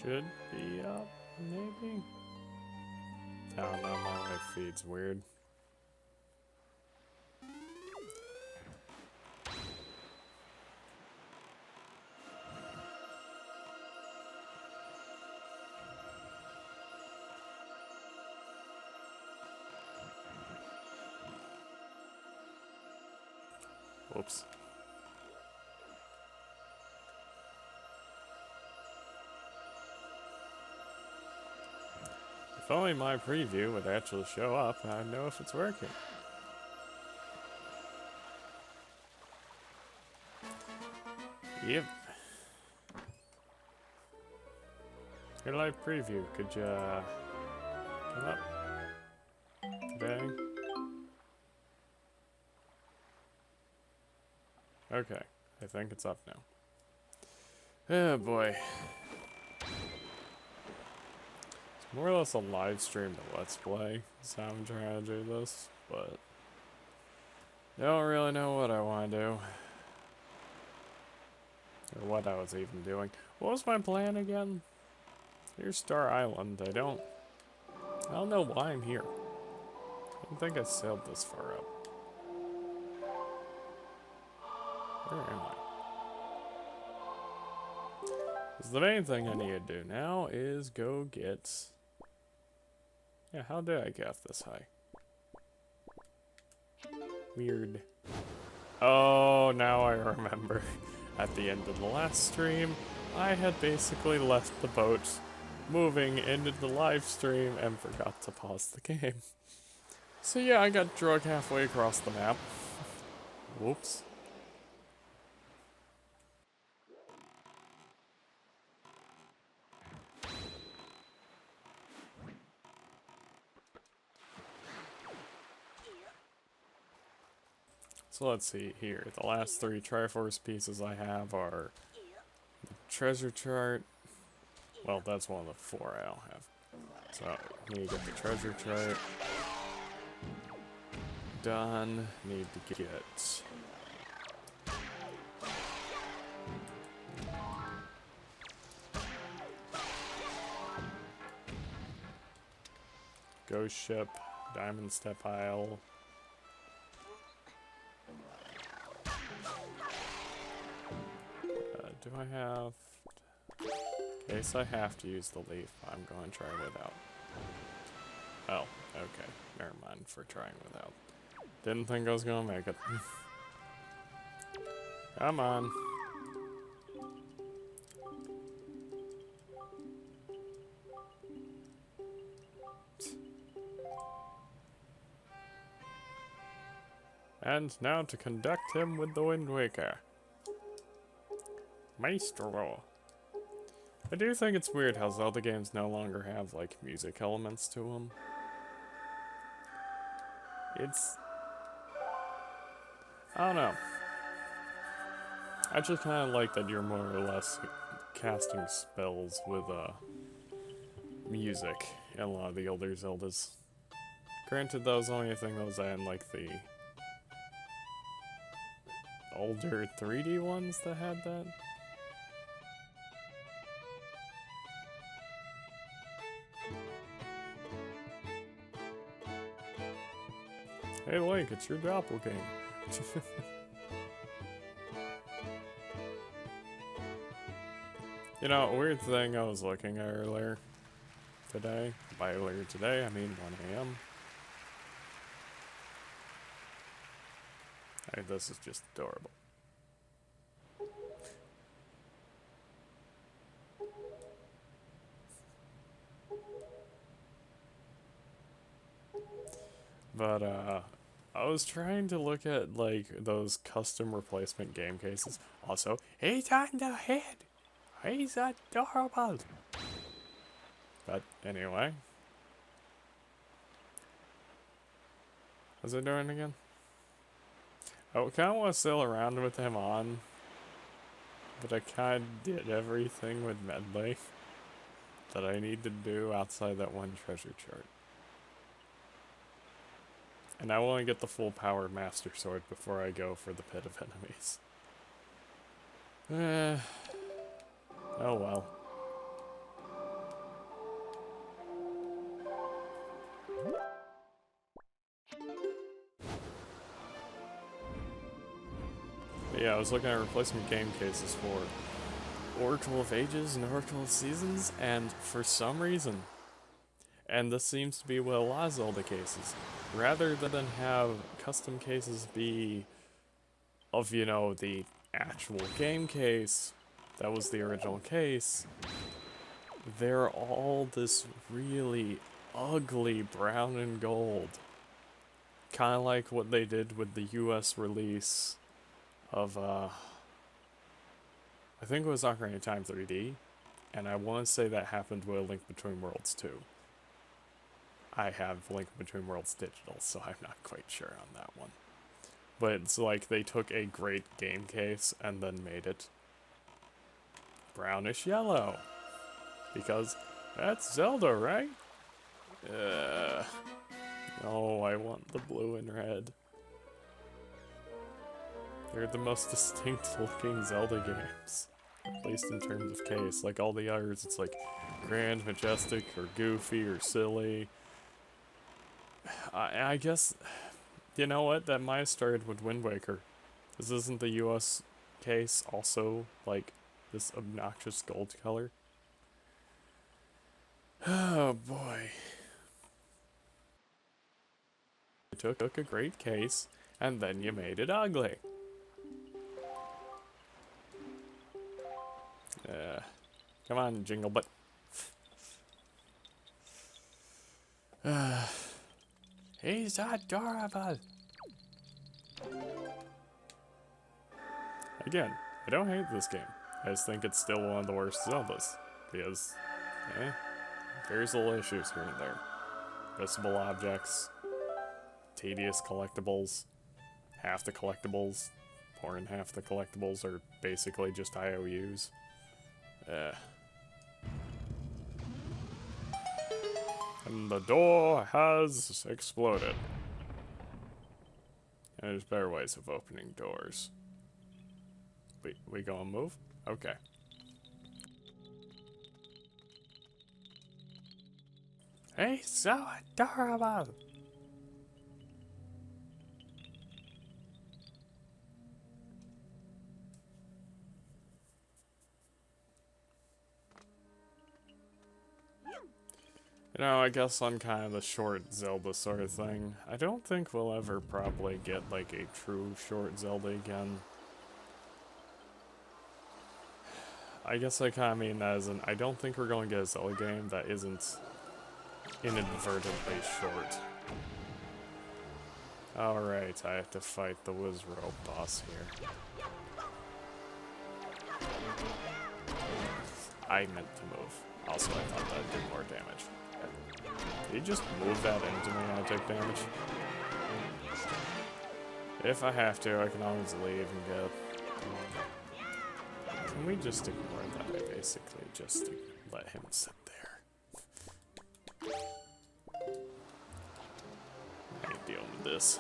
Should be up, maybe? I don't know, my live feed's weird. Whoops. If only my preview would actually show up, I'd know if it's working. Yep. Your live preview, could you come up today? Okay, I think it's up now. Oh boy. It's more or less a live stream to Let's Play, is how I'm trying to do this, but I don't really know what I want to do. Or what I was even doing. What was my plan again? Here's Star Island. I don't know why I'm here. I don't think I sailed this far up. Where am I? 'Cause the main thing I need to do now is go get... Yeah, how did I get this high? Weird. Oh, now I remember. At the end of the last stream, I had basically left the boat moving into the live stream and forgot to pause the game. So yeah, I got drug halfway across the map. Whoops. So let's see here. The last 3 Triforce pieces I have are the treasure chart. Well, that's one of the 4 I don't have. So need to get the treasure chart done. Need to get Ghost Ship, Diamond Step Isle. Do I have... In case I have to use the leaf, I'm going to try without. Oh, okay. Never mind for trying without. Didn't think I was going to make it. Come on. And now to conduct him with the Wind Waker. Maestro. I do think it's weird how Zelda games no longer have, like, music elements to them. It's... I don't know. I just kind of like that you're more or less casting spells with, music in a lot of the older Zeldas. Granted, that was the only thing that was in, like, the older 3D ones that had that. Hey Link, it's your doppelganger. You know, a weird thing I was looking at earlier today. By earlier today, I mean 1 AM. Hey, this is just adorable. But, I was trying to look at, like, those custom replacement game cases. Also, he's on the head! He's adorable! But, anyway. How's it doing again? I kind of want to sail around with him on. But I kind of did everything with Medley that I need to do outside that one treasure chart. And I want to get the full powered Master Sword before I go for the Pit of Enemies. Oh well. I was looking at replacement game cases for Oracle of Ages and Oracle of Seasons, and for some reason, and this seems to be with a lot of Zelda cases, rather than have custom cases be of, you know, the actual game case that was the original case, they're all this really ugly brown and gold. Kind of like what they did with the US release of, I think it was Ocarina of Time 3D, and I want to say that happened with Link Between Worlds too. I have Link Between Worlds digital, so I'm not quite sure on that one. But it's like they took a great game case and then made it brownish yellow. Because that's Zelda, right? No, I want the blue and red. They're the most distinct looking Zelda games. At least in terms of case. Like all the others, it's like grand, majestic, or goofy, or silly. I guess, you know what, that might have started with Wind Waker. This isn't the US case also, like, this obnoxious gold color. Oh boy. You took a great case, and then you made it ugly. Come on, Jingle Butt. He's adorable. Again, I don't hate this game. I just think it's still one of the worst Zeldas. Because, there's little issues here and there. Missable objects, tedious collectibles, half the collectibles, more than half the collectibles are basically just IOUs. And the door has exploded. And there's better ways of opening doors. We gonna move? Okay. Hey, so adorable! You know, I guess on kind of the short Zelda sort of thing, I don't think we'll ever probably get, like, a true short Zelda again. I guess I kind of mean that as in, I don't think we're going to get a Zelda game that isn't inadvertently short. Alright, I have to fight the Wizrobe boss here. I meant to move. Also, I thought that did more damage. Did you just move that into me and I take damage? If I have to, I can always leave and go. Can we just ignore that? I basically just let him sit there. I ain't dealing with this.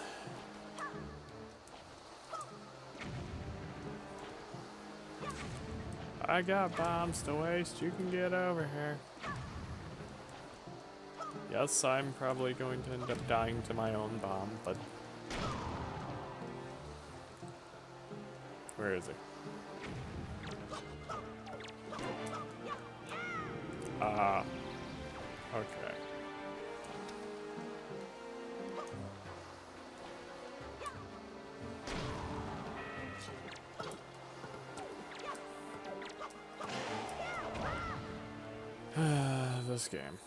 I got bombs to waste. You can get over here. Yes, I'm probably going to end up dying to my own bomb, but... Where is he? Okay. This game.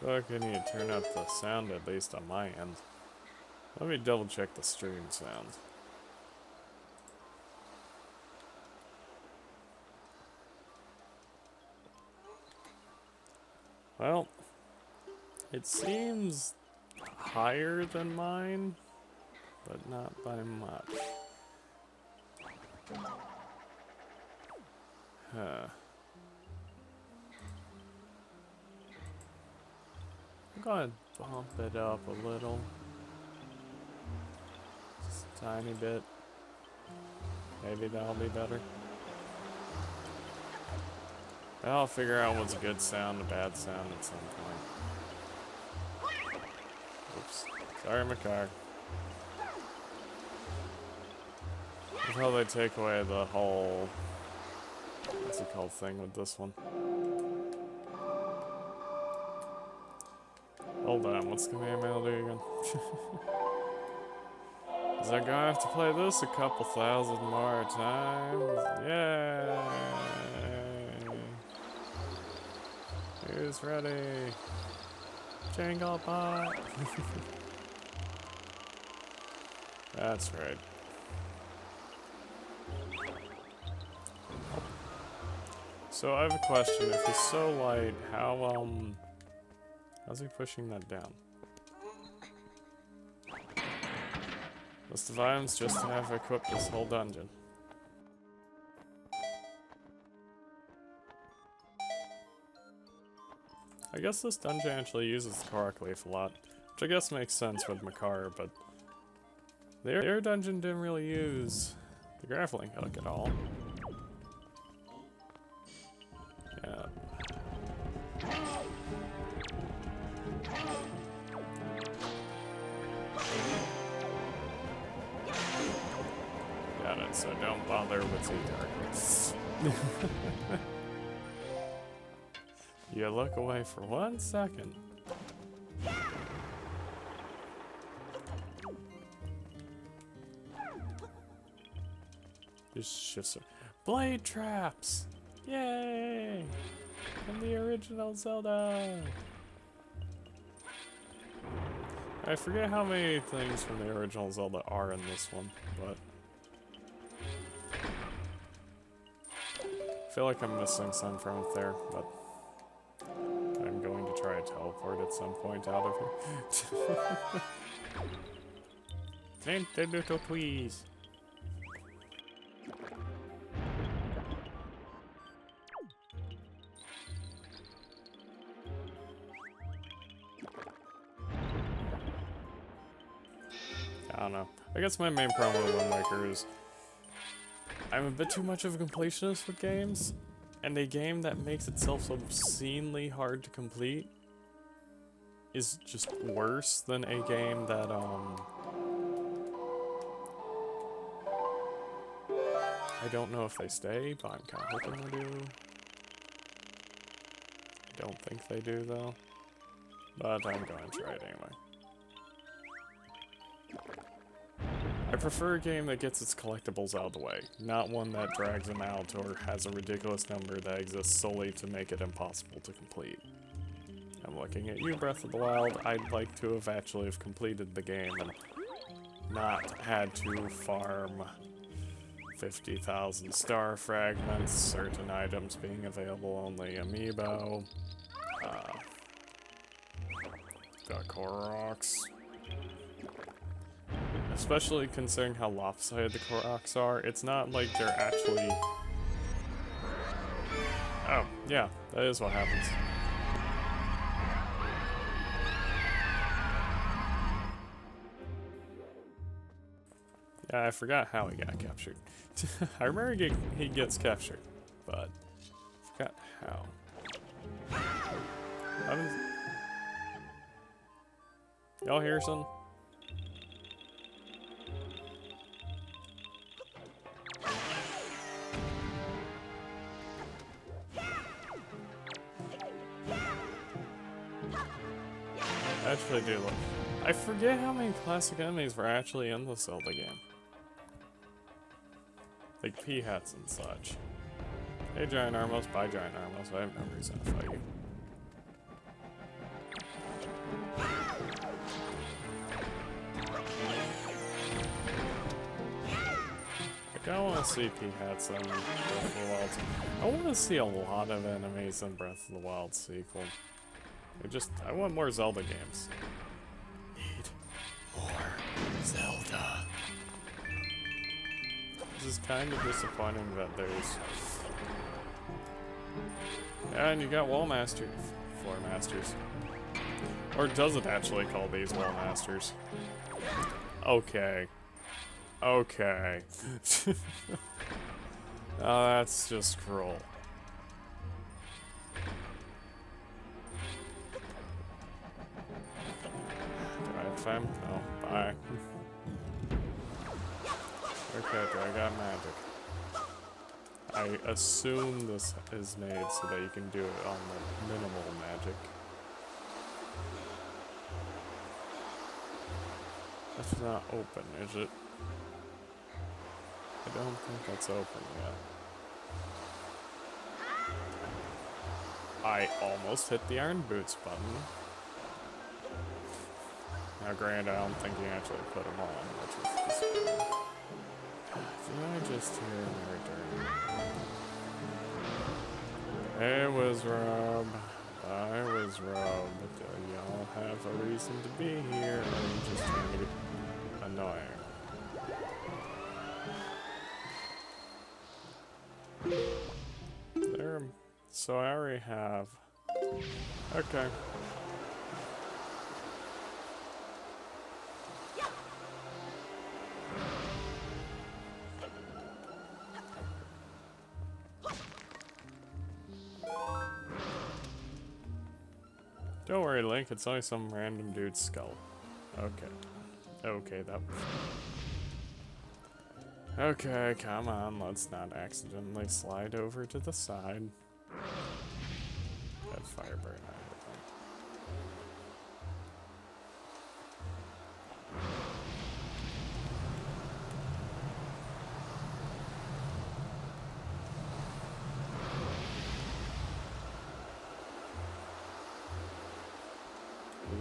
Look, I need to turn up the sound at least on my end. Let me double check the stream sound. Well, it seems higher than mine, but not by much. Huh. I'm gonna bump it up a little. Just a tiny bit. Maybe that'll be better. I'll figure out what's a good sound, a bad sound at some point. Sorry, my car. Until they take away the whole... what's it called thing with this one? Hold on, what's the main melody again? Is I gonna have to play this a couple thousand more times? Yay! Who's ready? Jingle bot! That's right. So I have a question. If he's so light, how's he pushing that down? List of items just to have equipped this whole dungeon. I guess this dungeon actually uses the Korok Leaf a lot, which I guess makes sense with Makar, but the air dungeon didn't really use the grappling hook at all. Yeah. Got it, so don't bother with the targets. You look away for 1 second. Just blade traps! Yay! From the original Zelda! I forget how many things from the original Zelda are in this one, but I feel like I'm missing some from it there, but I'm going to try to teleport at some point out of here. Santa little please. I don't know. I guess my main problem with Wind Waker is I'm a bit too much of a completionist with games, and a game that makes itself so obscenely hard to complete is just worse than a game that, I don't know if they stay, but I'm kind of hoping they do. I don't think they do, though. But I'm going to try it anyway. I prefer a game that gets its collectibles out of the way, not one that drags them out or has a ridiculous number that exists solely to make it impossible to complete. I'm looking at you, Breath of the Wild. I'd like to have actually have completed the game and not had to farm 50,000 star fragments, certain items being available only amiibo, got Koroks. Especially considering how lopsided the Koroks are, it's not like they're actually... Oh, yeah, that is what happens. Yeah, I forgot how he got captured. I remember he gets captured, but I forgot how. Y'all hear something? I actually do look. I forget how many classic enemies were actually in the Zelda game. Like P-hats and such. Hey Giant Armos, bye Giant Armos, I have no reason to fight you. Like I want to see P-hats in Breath of the Wild. I want to see a lot of enemies in Breath of the Wild sequel. I want more Zelda games. Need more Zelda. This is kind of disappointing that there's... Yeah, and you got Floor Masters. Or does it actually call these Wall Masters? Okay. Okay. Oh, that's just cruel. fam. No, bye. Okay, do I got magic? I assume this is made so that you can do it on the minimal magic. That's not open, is it? I don't think that's open yet. I almost hit the iron boots button. Now granted, I don't think you actually put them on, which is just... Did I just hear murder? It was Rob. I was Rob. Do y'all have a reason to be here, or are you just trying to be annoying? There. So I already have. Okay. Don't worry, Link, it's only some random dude's skull. Okay. Okay, that was... Okay, come on, let's not accidentally slide over to the side. That fire burn, I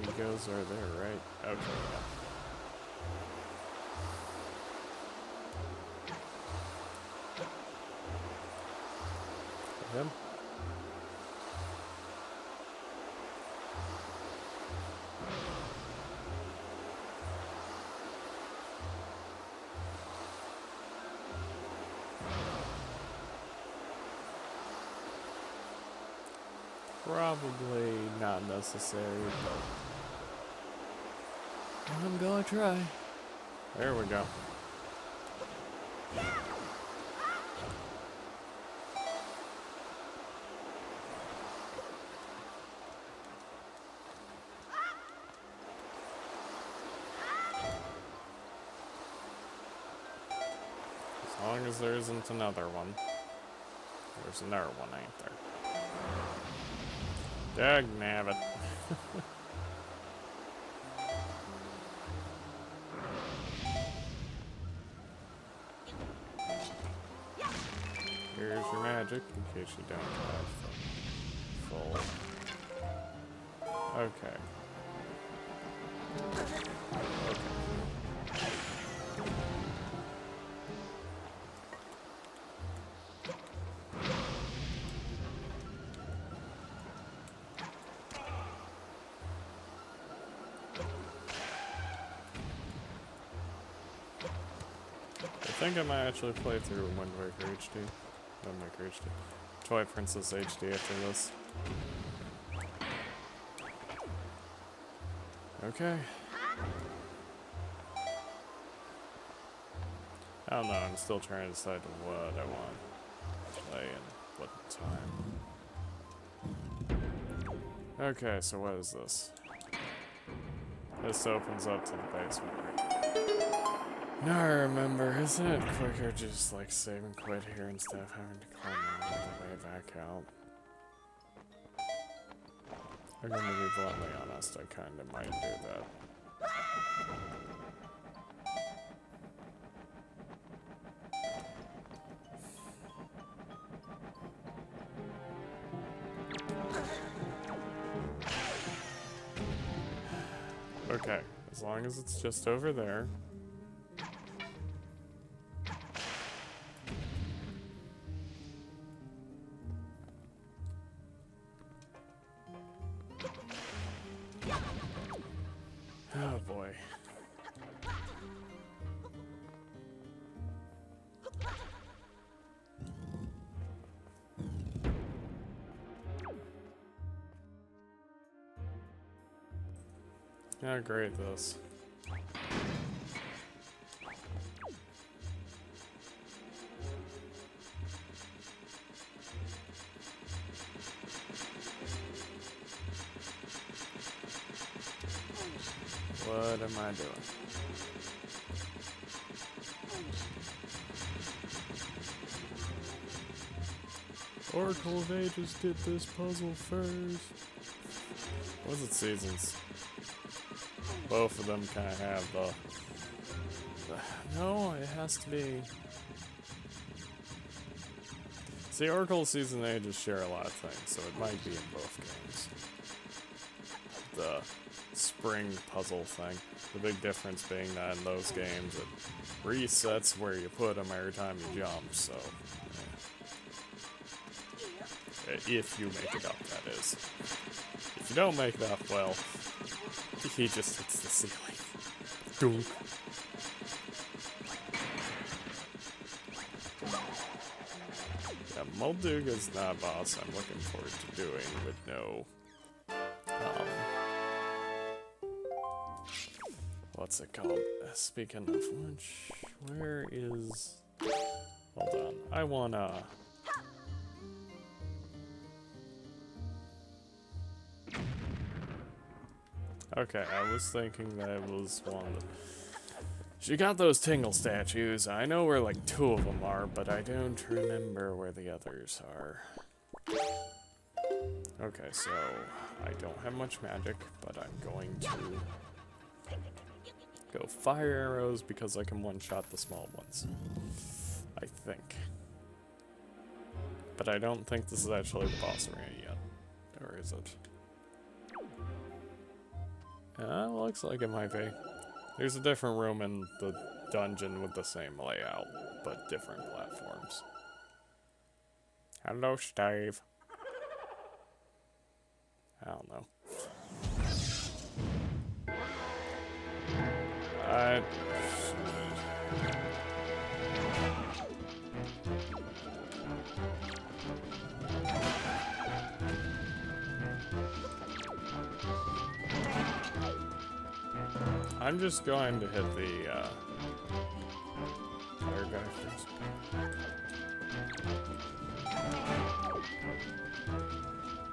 Egos are there, right? Okay, yeah. Him? Probably not necessary, but I'm gonna try. There we go. As long as there isn't another one. There's another one, ain't there? Dagnabbit. Here's your magic, in case you don't have full. Okay. I think I might actually play through Wind Waker HD. Wind Waker HD. Twilight Princess HD after this. Okay. I don't know, I'm still trying to decide what I want to play and what time. Okay, so what is this? This opens up to the basement, right? Now I remember, isn't it quicker just like save and quit here instead of having to climb all the way back out? I'm gonna be bluntly honest, I kinda might do that. Okay, as long as it's just over there. Oh boy. How great this. What What am I doing? Oracle of Ages did this puzzle first. Was it Seasons? Both of them kind of have the... No, it has to be... See, Oracle of Season and Ages share a lot of things, so it might be in both games. The spring puzzle thing. The big difference being that in those games it resets where you put them every time you jump, so... Yeah. If you make it up, that is. If you don't make it up, well, he just hits the ceiling. Dunk. Yeah, Molduga's not a boss I'm looking forward to doing, but no. What's it called? Speaking of which, where is... Hold on, I wanna... Okay, I was thinking that it was one that... She got those Tingle statues. I know where like 2 of them are, but I don't remember where the others are. Okay, so I don't have much magic, but I'm going to go fire arrows because I can one-shot the small ones. I think. But I don't think this is actually the boss arena yet. Or is it? Looks like it might be. There's a different room in the dungeon with the same layout, but different platforms. Hello, Steve. I don't know. I'm just going to hit the fire guy first.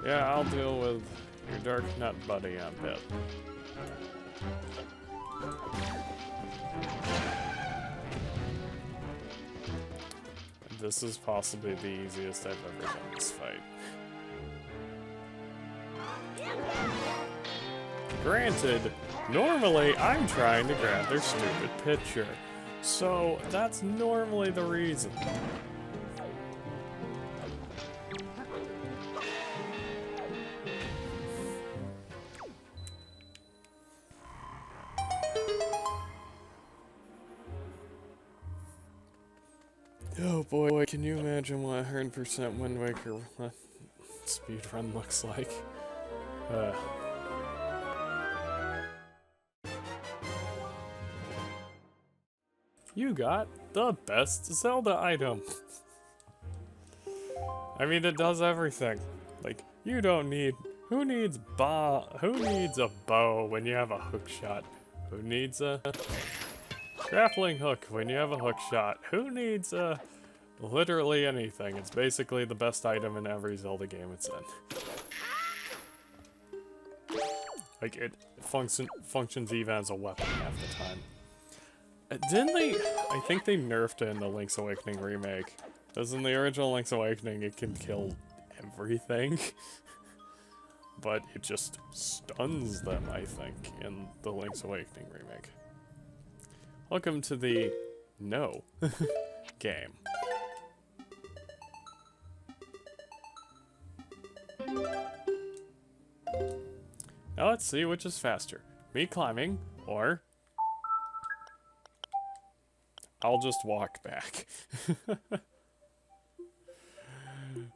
Yeah, I'll deal with your dark nut buddy in a bit. This is possibly the easiest I've ever done this fight. Granted, normally I'm trying to grab their stupid picture, so that's normally the reason. Oh boy, can you imagine what 100% Wind Waker speedrun looks like? You got the best Zelda item. I mean, it does everything. Like, you don't need... Who needs a bow when you have a hook shot? Who needs a grappling hook when you have a hook shot? Who needs literally anything? It's basically the best item in every Zelda game it's in. Like, it functions even as a weapon half the time. Didn't they... I think they nerfed it in the Link's Awakening remake. Because in the original Link's Awakening, it can kill everything. But it just stuns them, I think, in the Link's Awakening remake. Welcome to the... No. game. Now let's see which is faster. Me climbing, or... I'll just walk back.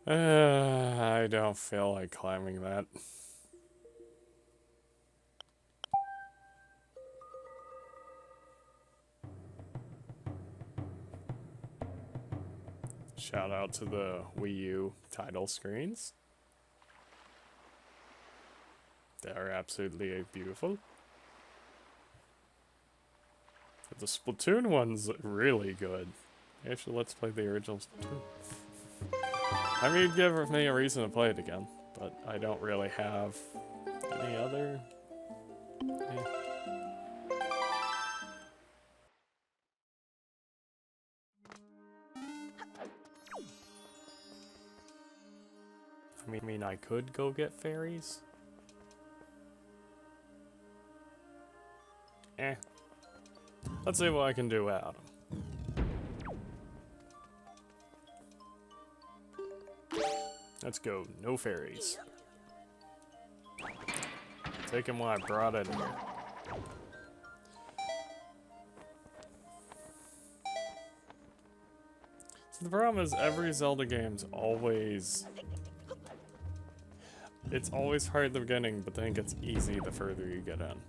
I don't feel like climbing that. Shout out to the Wii U title screens. They're absolutely beautiful. The Splatoon one's really good. Actually, let's play the original Splatoon. I mean, it'd give me a reason to play it again, but I don't really have any other... Yeah. I mean, I could go get fairies. Eh. Let's see what I can do without them. Let's go. No fairies. Taking what I brought in here. So the problem is every Zelda game's always... It's always hard at the beginning, but then it gets easy the further you get in.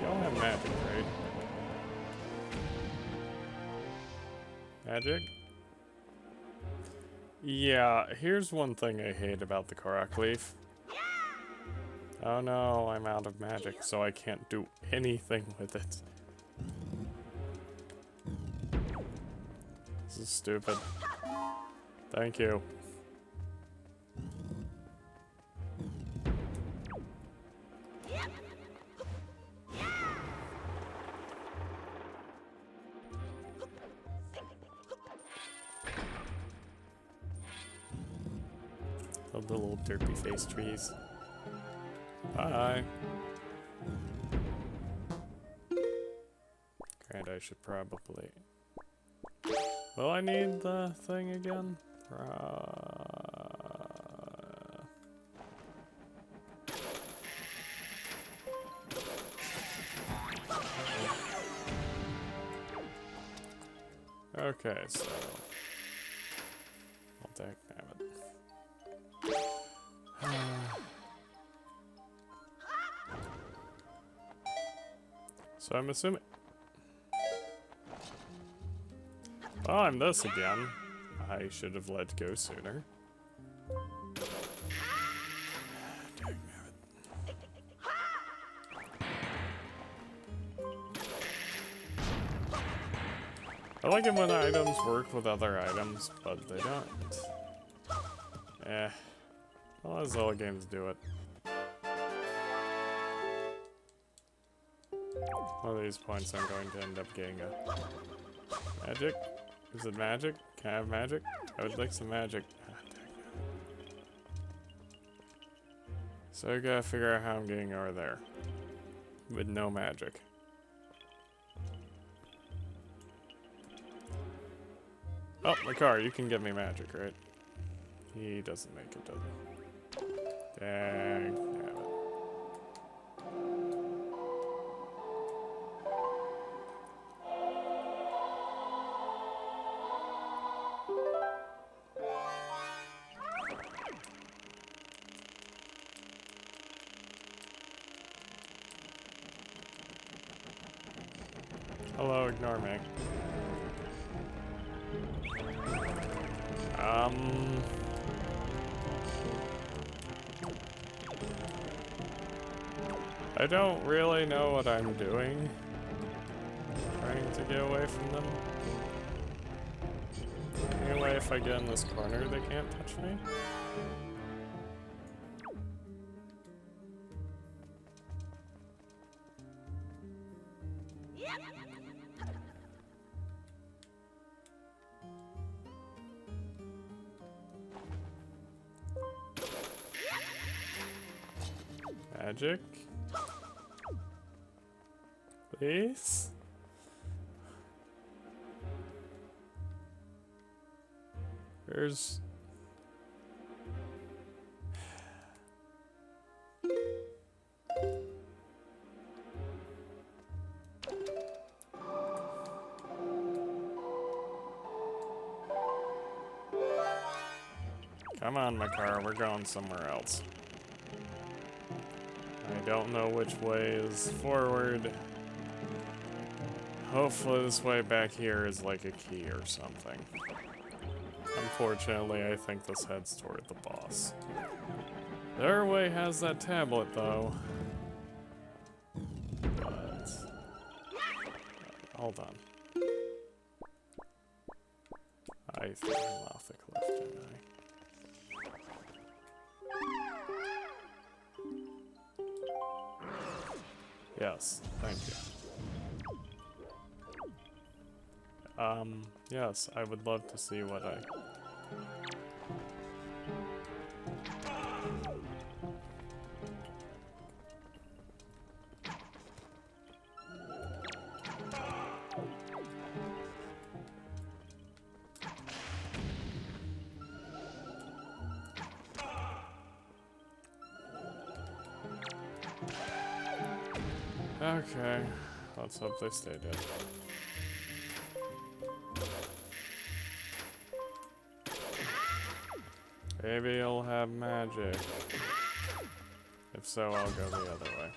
Y'all have magic, right? Magic? Yeah, here's one thing I hate about the Korok Leaf. Oh no, I'm out of magic, so I can't do anything with it. This is stupid. Thank you. The little derpy face trees. Bye. Grant, I should probably... Will I need the thing again? Okay, so... I'll take it. So I'm assuming... Oh, I'm this again. I should have let go sooner. I like it when items work with other items, but they don't. Eh. Well, as all games do it. One of these points I'm going to end up getting a... Magic? Is it magic? Can I have magic? I would like some magic. Ah, so I gotta figure out how I'm getting over there. With no magic. Oh, my car, you can give me magic, right? He doesn't make it, does he? Dang. Damn it. Hello, ignore me. I don't really know what I'm doing. Trying to get away from them. Anyway, if I get in this corner, they can't touch me. Magic? Please? There's... Come on, my car, we're going somewhere else. I don't know which way is forward. Hopefully this way back here is like a key or something. Unfortunately, I think this heads toward the boss. Their way has that tablet, though. But... hold on. I threw him off the cliff, didn't I? Yes, thank you. Yes, I would love to see what I... Okay, let's hope they stay dead. Maybe he'll have magic. If so, I'll go the other way.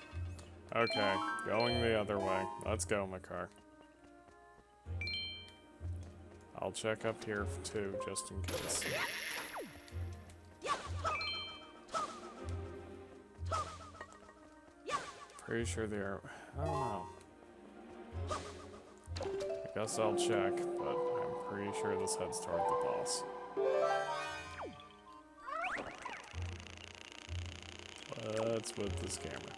Okay, going the other way. Let's go, Makar. I'll check up here too, just in case. Pretty sure they are... I don't know. I guess I'll check, but I'm pretty sure this heads toward the boss. What's with this camera?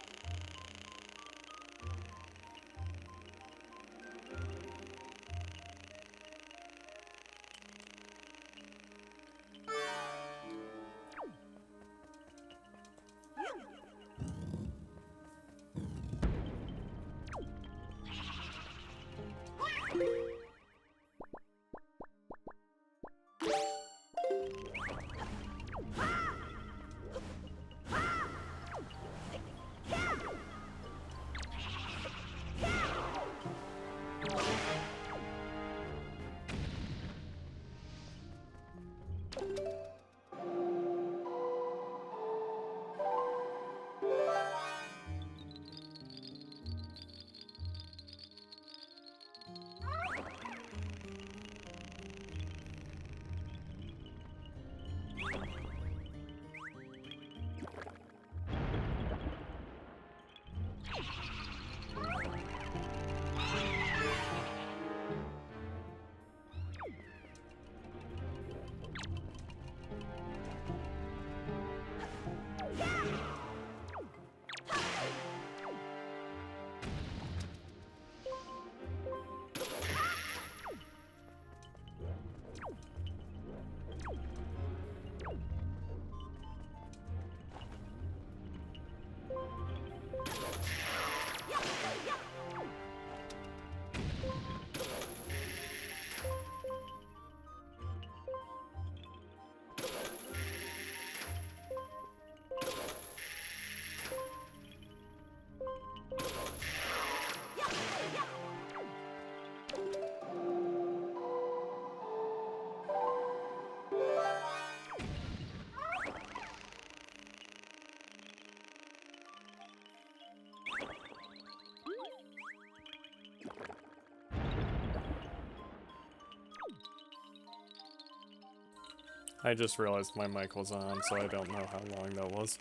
I just realized my mic was on, so I don't know how long that was.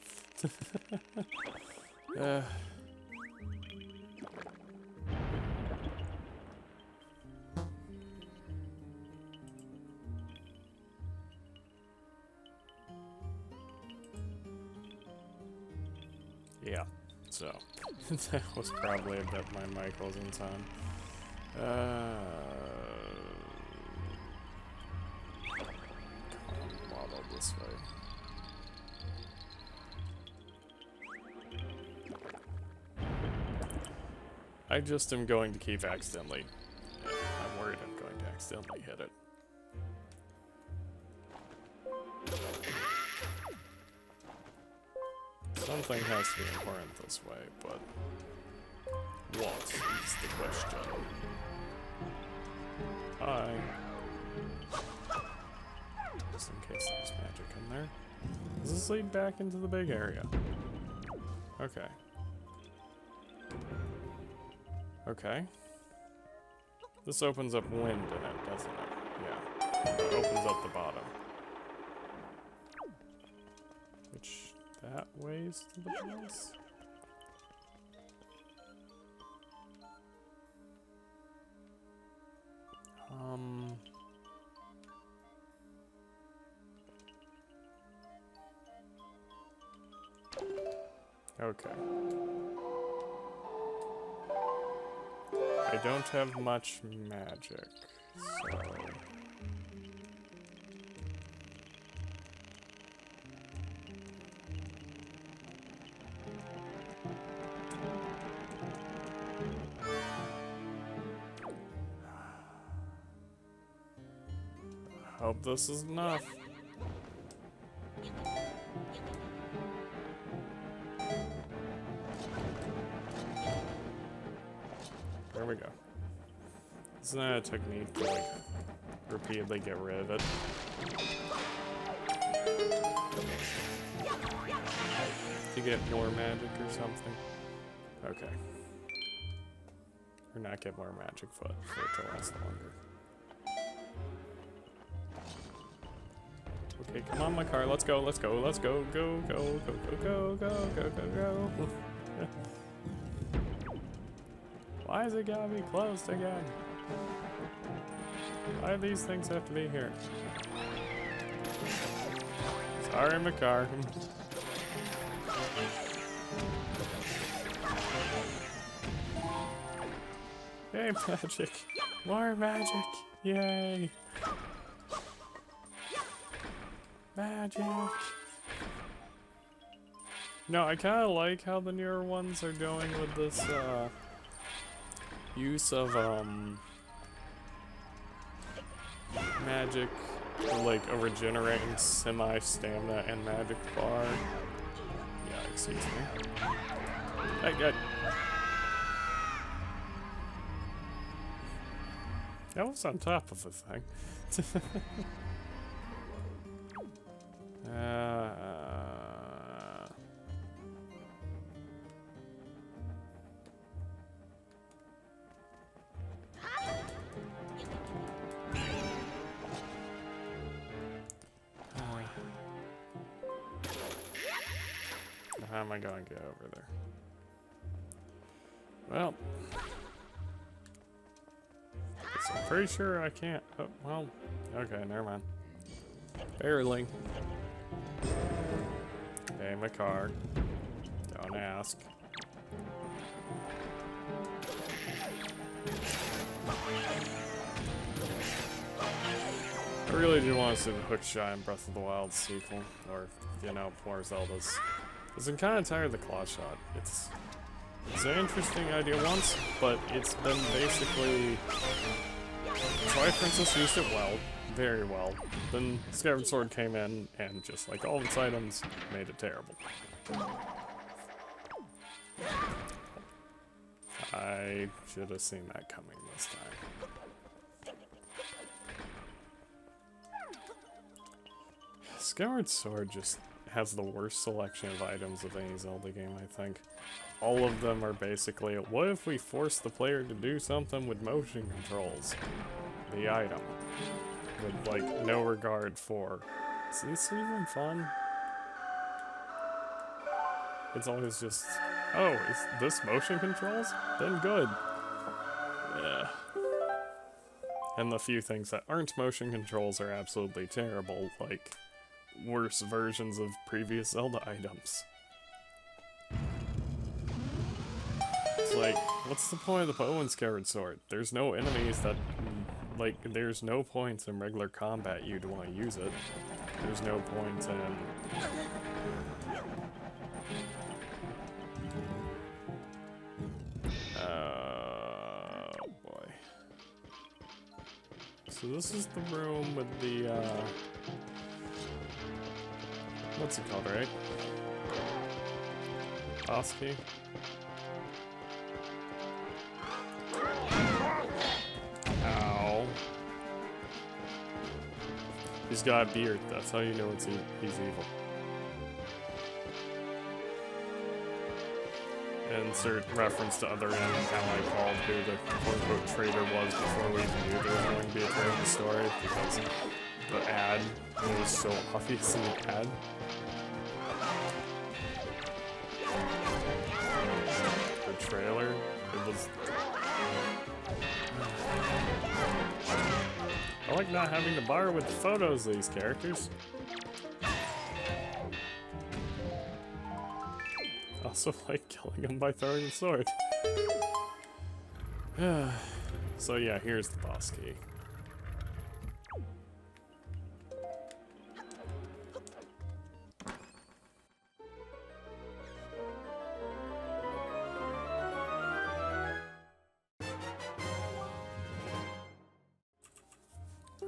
Yeah, so that was probably a bit my mic wasn't on. Waddle this way. I just am going to keep accidentally. I'm worried I'm going to accidentally hit it. Something has to be important this way, but what is the question? Hi. Just in case there's magic in there. Does this lead back into the big area? Okay. Okay. This opens up wind in it, doesn't it? Yeah. It opens up the bottom. Which, that ways to the boss? Okay. I don't have much magic, So... hope this is enough. There we go. Isn't that a technique to like repeatedly get rid of it? To get more magic or something? Okay. Or not get more magic foot for it to last longer. Okay, come on, my car. Let's go, let's go, let's go, go, go, go, go, go, go, go, go, go. Why is it gotta be closed again? Why do these things have to be here? Sorry, my car. Hey, magic. More magic. Yay. Magic. No, I kind of like how the newer ones are doing with this use of magic, like a regenerating semi-stamina and magic bar. Yeah, excuse me. Hey, that was on top of the thing. How am I going to get over there? Well, I'm pretty sure I can't. Oh, well, okay, never mind. Barely. Okay, my car. Don't ask. I really do want to see the Hookshot and Breath of the Wild sequel, or, you know, more Zeldas. I'm kind of tired of the claw shot. It's an interesting idea once, but it's been basically... Twilight Princess used it well, very well. Then Skyward Sword came in and just like all of its items made it terrible. I should have seen that coming this time. Skyward Sword just has the worst selection of items of any Zelda game, I think. All of them are basically, what if we force the player to do something with motion controls? The item. With, like, no regard for, is this even fun? It's always just, oh, is this motion controls? Then good. Yeah. And the few things that aren't motion controls are absolutely terrible, like worse versions of previous Zelda items. It's like, what's the point of the bow and Skyward Sword? There's no enemies that, like, there's no point in regular combat you'd want to use it. There's no point in... boy. So this is the room with the, what's it called, right? Oski? Ow. He's got a beard, that's how you know he's evil. Insert reference to other anime, how I called who the quote-unquote traitor was before we even knew there was going to be a traitor in the story, because the ad was so obvious in the ad. The trailer, it was... I like not having to bother with the photos of these characters. Also like killing him by throwing the sword. So yeah, here's the boss key.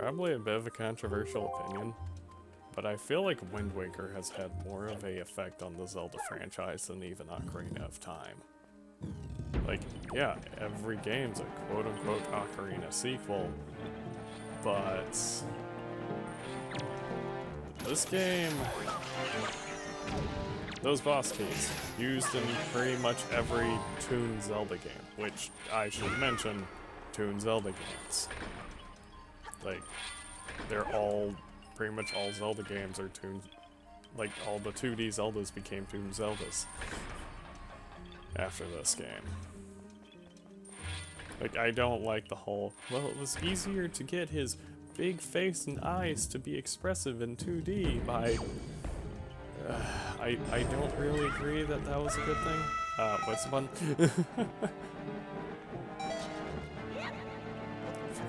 Probably a bit of a controversial opinion, but I feel like Wind Waker has had more of a effect on the Zelda franchise than even Ocarina of Time. Like, yeah, every game's a quote-unquote Ocarina sequel, but this game, those boss keys, used in pretty much every Toon Zelda game, which I should mention, Toon Zelda games. Like, they're all, pretty much all Zelda games are Toon, like all the 2D Zeldas became Toon Zeldas after this game. Like, I don't like the whole, well, it was easier to get his big face and eyes to be expressive in 2D by... I don't really agree that that was a good thing. What's the one?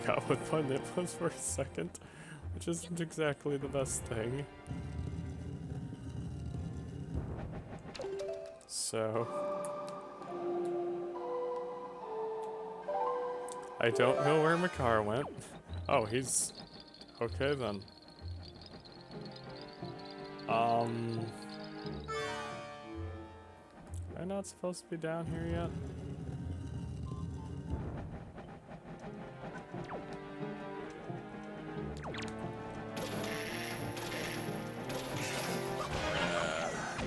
Forgot what one it was for a second, which isn't exactly the best thing. So... I don't know where Makar went. Oh, he's... okay then. Am I not supposed to be down here yet?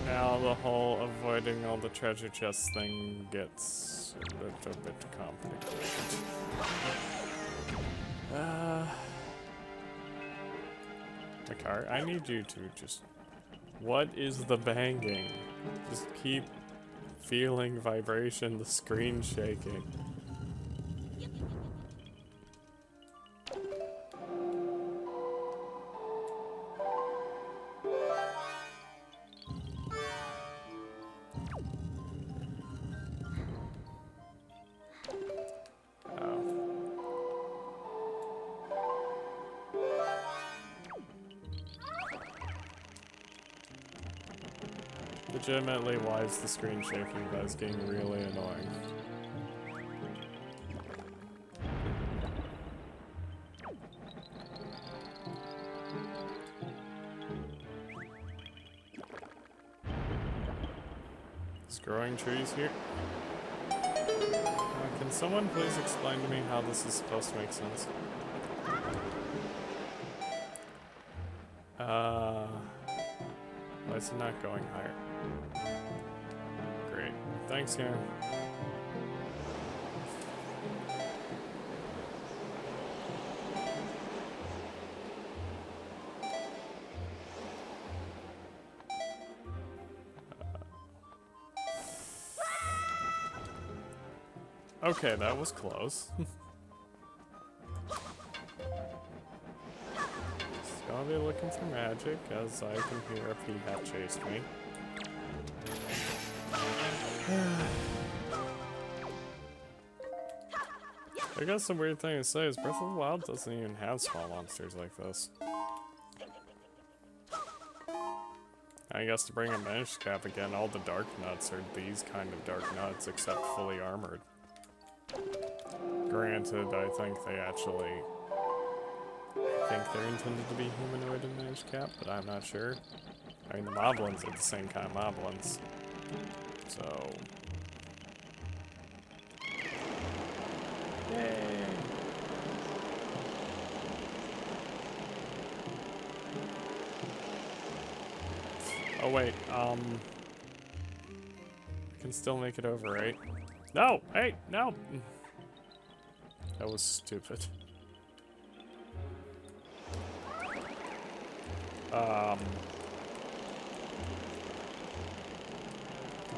Now the whole avoiding all the treasure chests thing gets a bit complicated. Makar, I need you to just... What is the banging? Just keep feeling vibration, the screen shaking. Legitimately, why is the screen shaking? That's getting really annoying. Is growing trees here? Can someone please explain to me how this is supposed to make sense? Why is it not going higher? Great. Thanks, Karen. Okay, that was close. I'll be looking for magic, as I can hear a peahat chased me. I guess the weird thing to say is Breath of the Wild doesn't even have small monsters like this. I guess to bring a Minish Cap again, all the Dark Nuts are these kind of Dark Nuts, except fully armored. Granted, I think they actually... I think they're intended to be humanoid in Minish Cap, but I'm not sure. I mean, the Moblins are the same kind of Moblins. So... Yay! Oh wait, I can still make it over, right? No! Hey! No! That was stupid. Why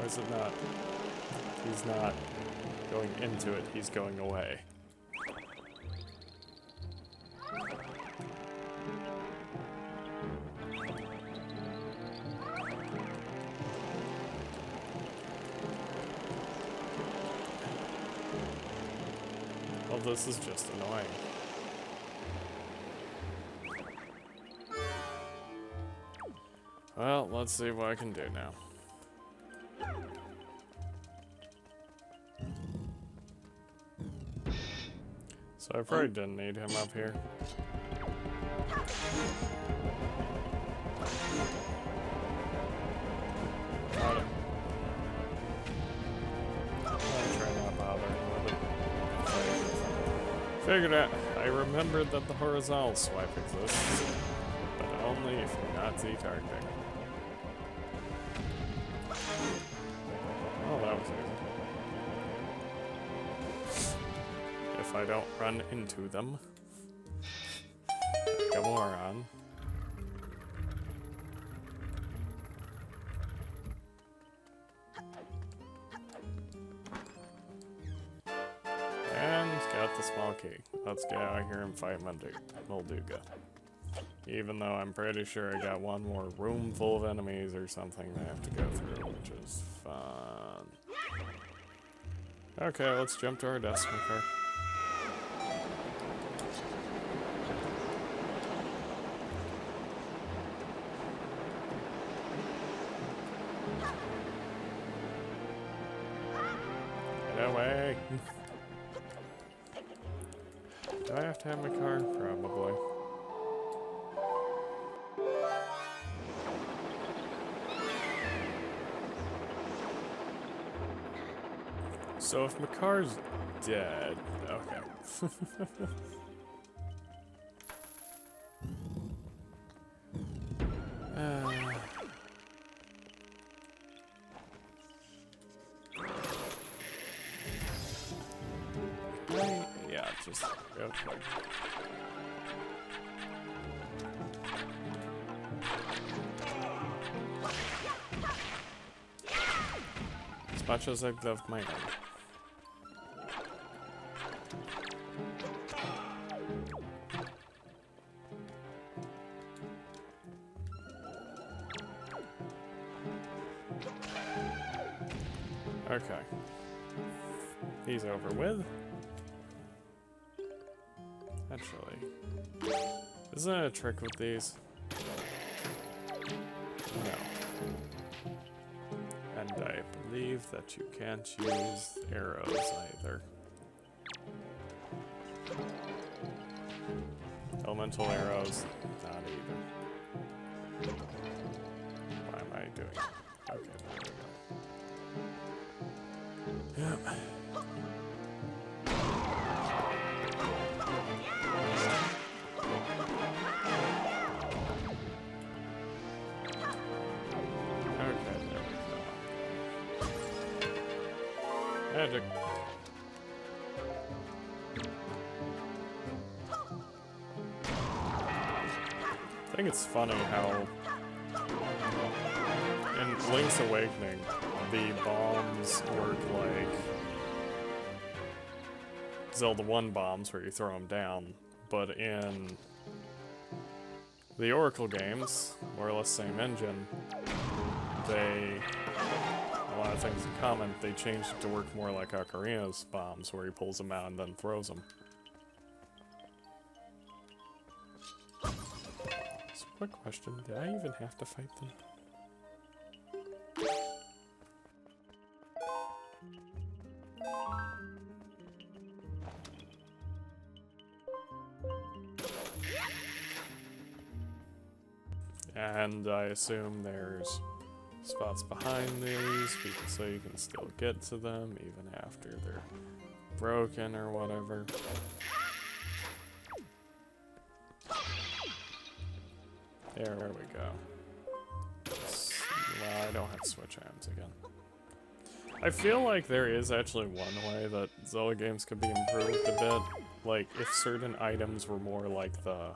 is it not? He's not going into it, he's going away. Well, this is just annoying. Well, let's see what I can do now. So I probably didn't need him up here. Got him. I'll try not bothering with it. Figured out. I remembered that the horizontal swipe exists, but only if you're not Z-targeting. Oh, that was easy. If I don't run into them. Like a moron. And got the small key. Let's get out here and fight Molduga. Even though I'm pretty sure I got one more room full of enemies or something I have to go through, which is fun. Okay, let's jump to our decimal card. Get away! Do I have to have my car? Probably. So if my car's dead, okay. Yeah, just go for it. As much as I've loved my own. Okay. He's over with. Actually, isn't it a trick with these? No. And I believe that you can't use arrows either. Elemental arrows, not either. Why am I doing it? Okay, there we go. Yep. Magic. I think it's funny how in Link's Awakening the bombs work like Zelda 1 bombs where you throw them down, but in the Oracle games, more or less same engine, they a lot of things in common. They changed it to work more like Ocarina's bombs, where he pulls them out and then throws them. So, quick question: did I even have to fight them? And I assume there's spots behind these, so you can still get to them even after they're broken or whatever. There we go. Well, I don't have to switch items again. I feel like there is actually one way that Zelda games could be improved a bit. Like, if certain items were more like the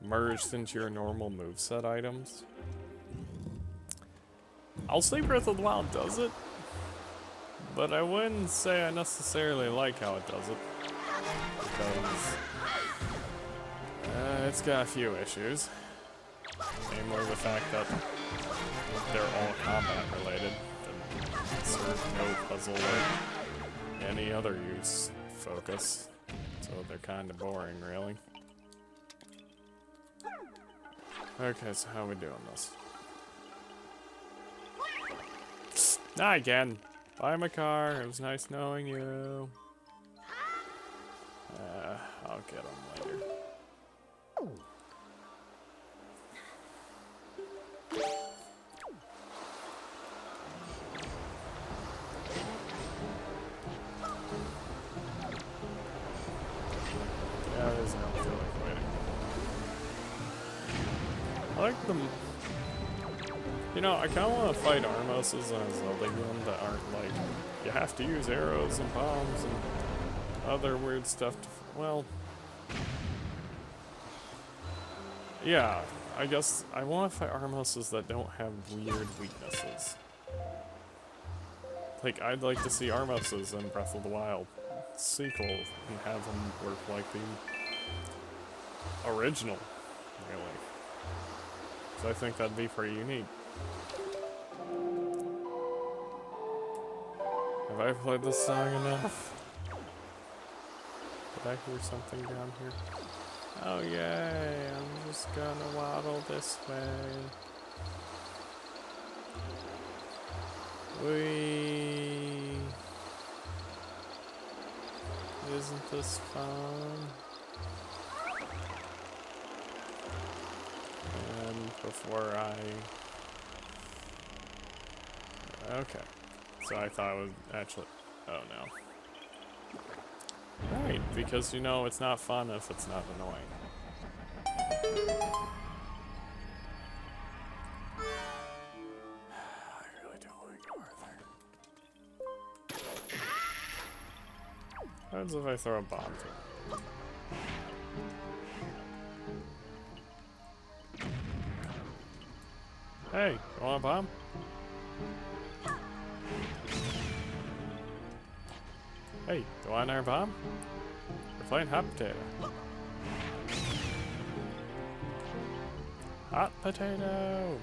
merged into your normal moveset items. I'll say Breath of the Wild does it, but I wouldn't say I necessarily like how it does it, because it's got a few issues. Namely the fact that they're all combat related, and serve no puzzle or any other use focus, so they're kind of boring, really. Okay, so how are we doing this? Not again. Buy my car. It was nice knowing you. I'll get them later. them. You know, I kind of want to fight Armoses in a Zelda game that aren't like, you have to use arrows and bombs and other weird stuff to, well, yeah, I guess I want to fight Armoses that don't have weird weaknesses. Like, I'd like to see Armoses in Breath of the Wild sequel and have them work like the original, really. So I think that'd be pretty unique. Have I played this song enough? Did I hear something down here? Oh yay, I'm just gonna waddle this way. Whee! Isn't this fun? And before okay. So I thought it was actually... Oh no. Right, because you know it's not fun if it's not annoying. I really don't want to go there. What happens if I throw a bomb to it? Hey, you want a bomb? Hey, do you want another bomb? We're playing hot potato. Hot potato!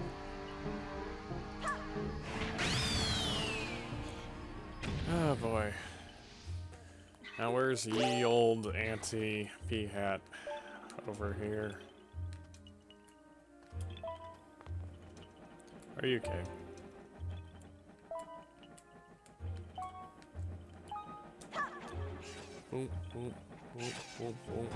Oh boy. Now where's ye old Auntie Peahat over here? Are you okay? Boom, boom, boom, boom, boom.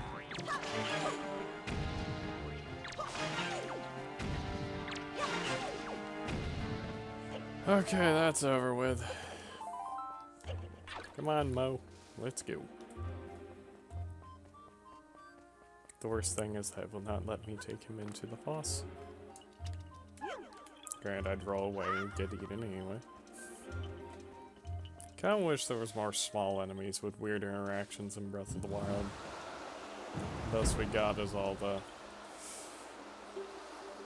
Okay, that's over with. Come on, Mo. Let's go. The worst thing is that it will not let me take him into the boss. Granted, I'd roll away and get eaten anyway. Kinda wish there was more small enemies with weird interactions in Breath of the Wild. Best we got is all the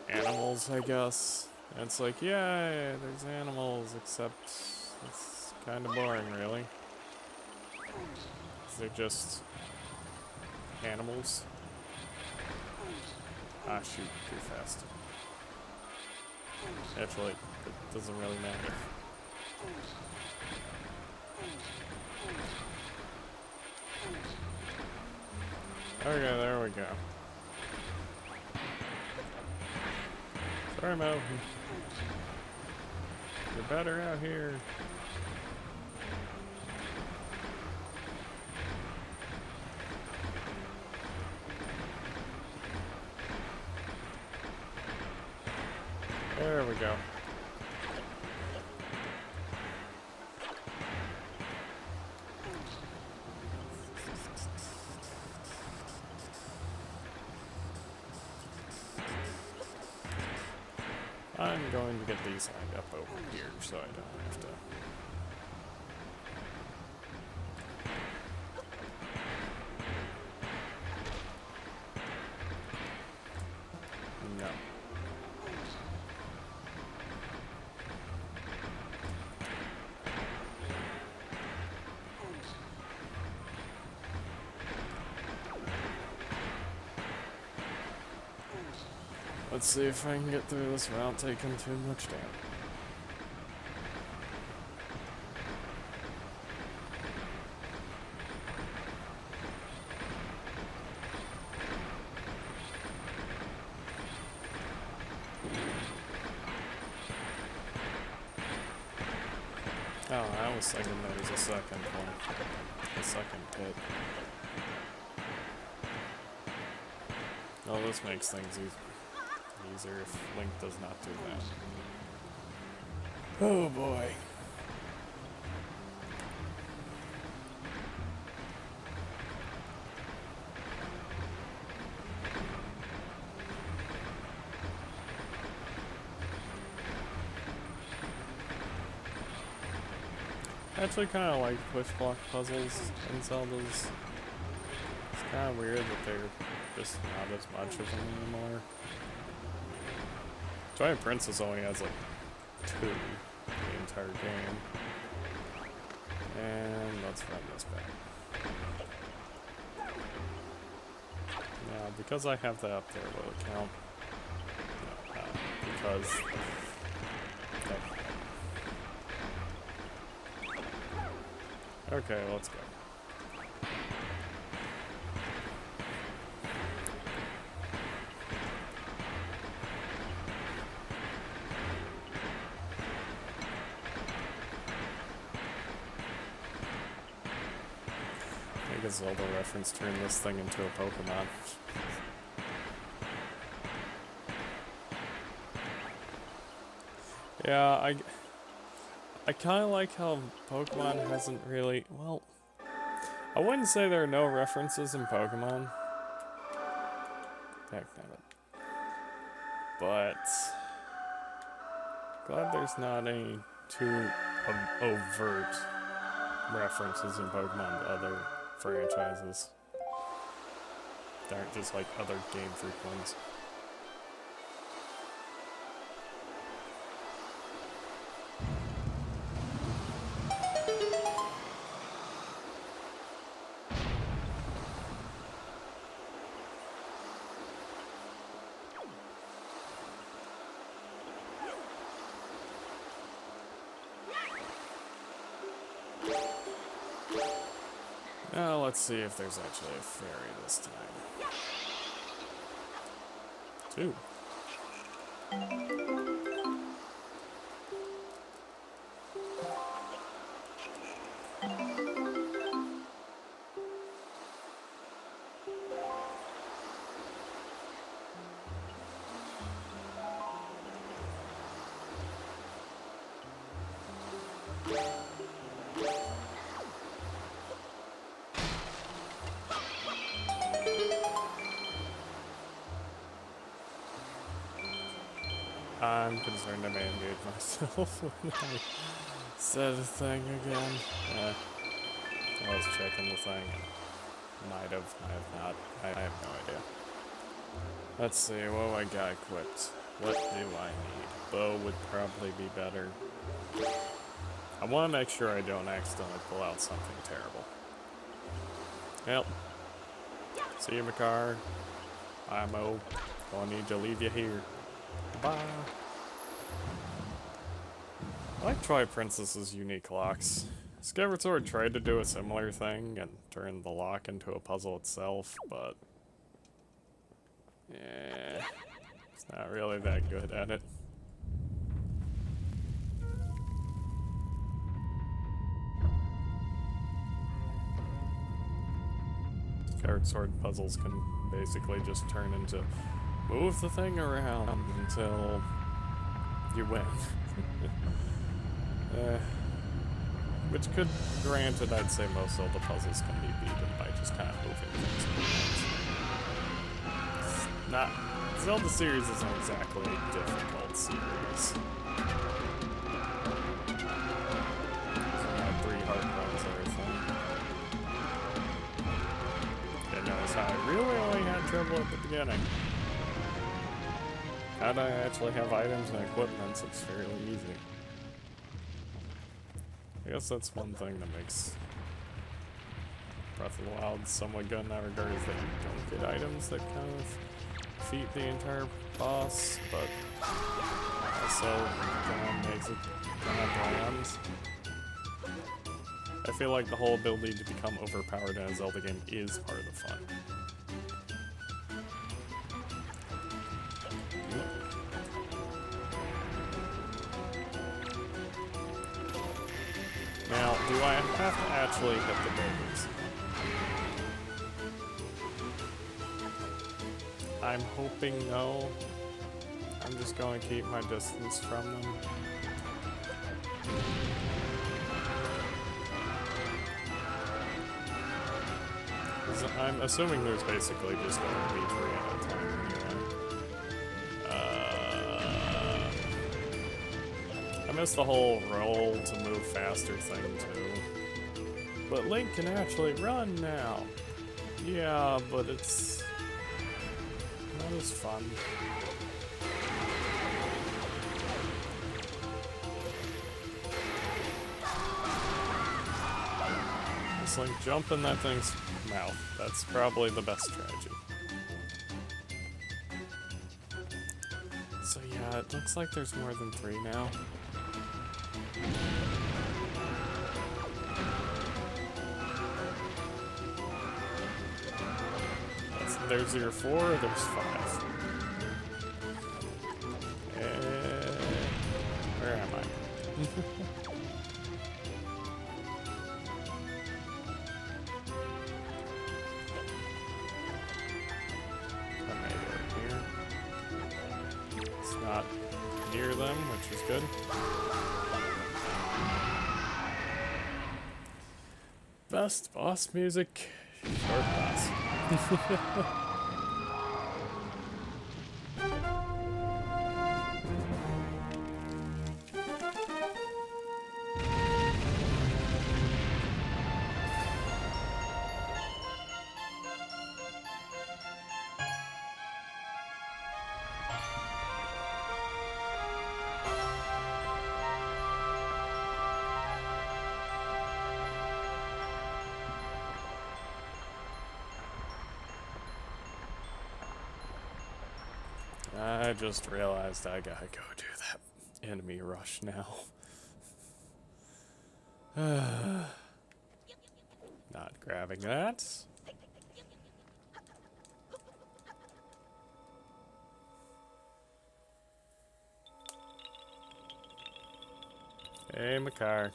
animals, I guess. And it's like, yeah, there's animals, except it's kind of boring, really. They're just animals. Ah, shoot, too fast. Actually, it doesn't really matter. Okay, there we go. Sorry, Mo. You're better out here. There we go. I'm going to get these lined up over here so I don't have to. No. Let's see if I can get through this without taking too much damage. Oh, I was thinking there was a second one. A second pit. Oh, this makes things easier if Link does not do that. Oh boy. actually kind of like push block puzzles in Zelda's. It's kind of weird that they're just not as much of them anymore. Twilight Princess only has like 2 the entire game. And let's run this back. Now, because I have that up there, will it count? No, because... Okay, let's go. Make a Zelda reference, turn this thing into a Pokemon. Yeah, I kind of like how Pokemon hasn't really, well, I wouldn't say there are no references in Pokemon. Heck, damn it. But, glad there's not any too overt references in Pokemon to other franchises. That aren't just like other Game Freak ones. Now let's see if there's actually a fairy this time. 2. I'm concerned I may have muted myself when I said a thing again. I was checking the thing. Might have not. I have no idea. Let's see, what do I got equipped? What do I need? Bow would probably be better. I want to make sure I don't accidentally pull out something terrible. Well, see you, Makar. I'm Mo. Gonna need to leave you here. Bye. I like Twilight Princess's unique locks. Skyward Sword tried to do a similar thing and turn the lock into a puzzle itself, but yeah, it's not really that good at it. Skyward Sword puzzles can basically just turn into move the thing around until you win. Which could, granted, I'd say most of the puzzles can be beaten by just kind of moving things around. It's not, Zelda series isn't exactly a difficult series. So I have 3 hard runs and everything. And notice how I really only had trouble at the beginning. Now that I actually have items and equipment, so it's fairly easy. I guess that's one thing that makes Breath of the Wild somewhat good in that regard, is that you don't get items that kind of defeat the entire boss, but also kind of makes it kind of bland. I feel like the whole ability to become overpowered in a Zelda game is part of the fun. Now, do I have to actually hit the boulders? I'm hoping no. I'm just going to keep my distance from them. I'm assuming there's basically just going to be 3 at a time anyway. I missed the whole roll to move faster thing too. But Link can actually run now. Yeah, but it's not as fun. Just Link jump in that thing's mouth. That's probably the best strategy. So yeah, it looks like there's more than 3 now. There's your 4, there's 5. Where am I? I made it here. It's not near them, which is good. Best boss music, short boss. I just realized I gotta go do that enemy rush now. Not grabbing that. Hey, Makar.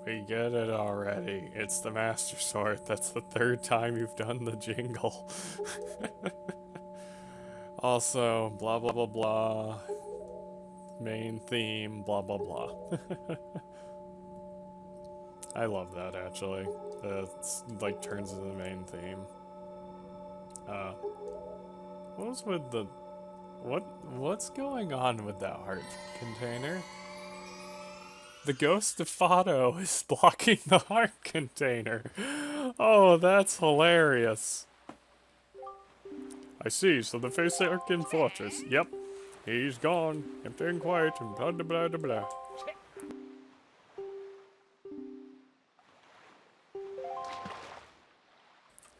We get it already. It's the Master Sword. That's the 3rd time you've done the jingle. Also, blah blah blah blah. Main theme, blah blah blah. I love that actually. It's like turns into the main theme. What was with the what's going on with that heart container? The ghost of Fado is blocking the heart container. Oh, that's hilarious. I see, so the face Arkin Fortress. Yep. He's gone. Empty and quiet and blah blah blah blah.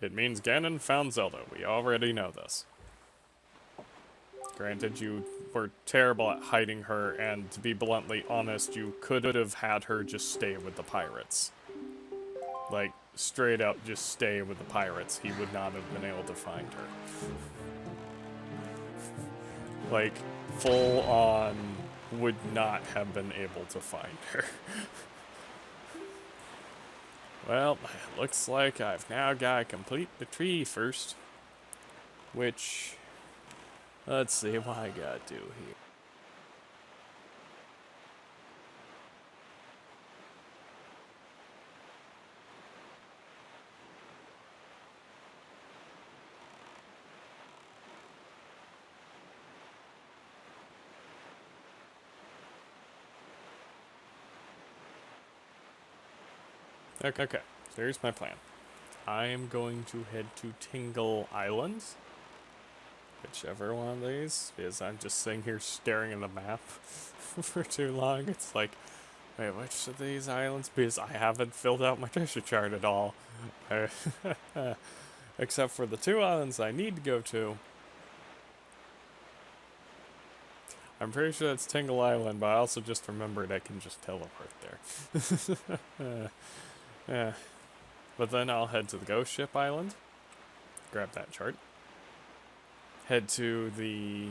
It means Ganon found Zelda. We already know this. Granted, you were terrible at hiding her, and to be bluntly honest, you could have had her just stay with the pirates. Like, straight up just stay with the pirates. He would not have been able to find her. Like, full on would not have been able to find her. Well, it looks like I've now got to complete the tree first. Which, let's see what I gotta do here. Okay, so here's my plan. I am going to head to Tingle Islands, Whichever one of these, because I'm just sitting here staring at the map for too long. It's like, wait, which of these islands? Because I haven't filled out my treasure chart at all. Except for the 2 islands I need to go to. I'm pretty sure that's Tingle Island, but I also just remembered I can just teleport there. Yeah. But then I'll head to the Ghost Ship Island. Grab that chart. Head to the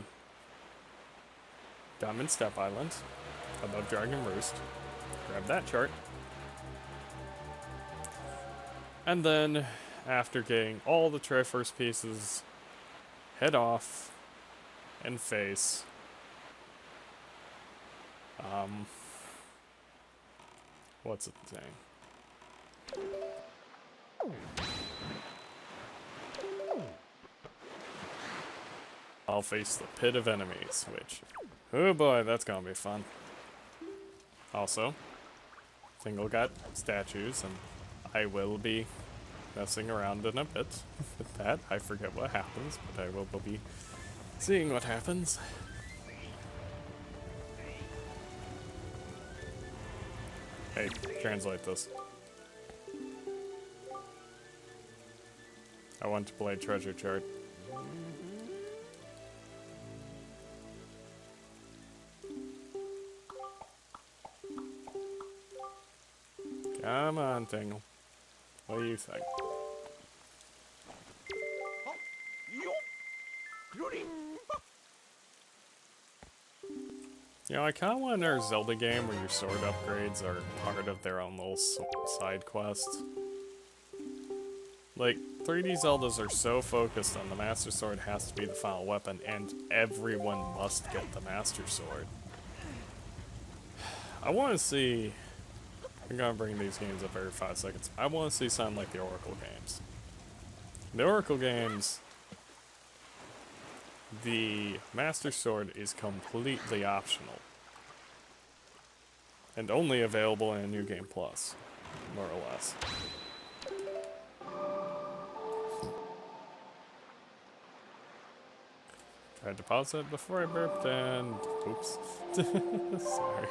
Diamond Step Island above Dragon Roost. Grab that chart. And then, after getting all the Triforce pieces, head off and face what's it saying? I'll face the pit of enemies, which, oh boy, that's gonna be fun. Also, Tingle got statues, and I will be messing around in a bit with that. I forget what happens, but I will be seeing what happens. Hey, translate this. I want to play treasure chart. Come on, Tingle. What do you think? You know, I kind of want another Zelda game where your sword upgrades are part of their own little side quest. Like, 3D Zeldas are so focused on the Master Sword has to be the final weapon, and everyone must get the Master Sword. I want to see... I'm gonna bring these games up every 5 seconds. I want to see something like the Oracle games. The Oracle games... The Master Sword is completely optional. And only available in a New Game Plus, more or less. Tried to pause it before I burped and... oops. Sorry.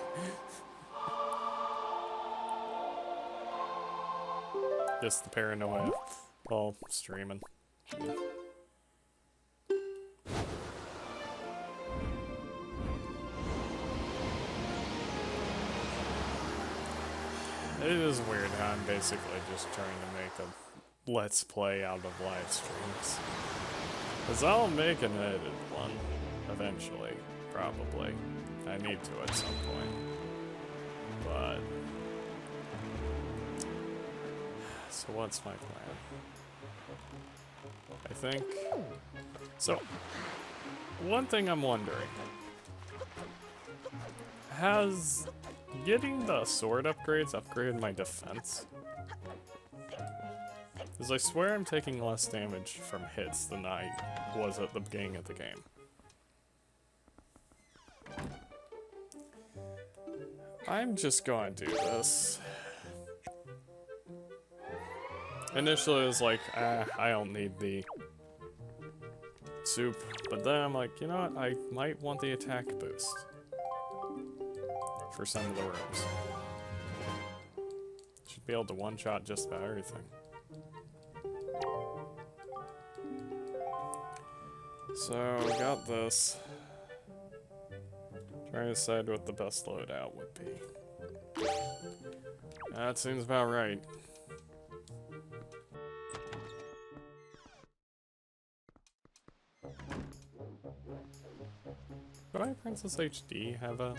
Just the paranoia while streaming. Yeah. It is weird how I'm basically just trying to make a let's play out of live streams. Because I'll make an edited one, eventually, probably. I need to at some point. But... so what's my plan? I think... so, one thing I'm wondering. Has getting the sword upgrades upgraded my defense? Because I swear I'm taking less damage from hits than I was at the beginning of the game. I'm just going to do this. Initially it was like, I don't need the soup, but then I'm like, you know what, I might want the attack boost for some of the rooms. Should be able to one-shot just about everything. So, we got this. Trying to decide what the best loadout would be. That seems about right. Did Princess HD have a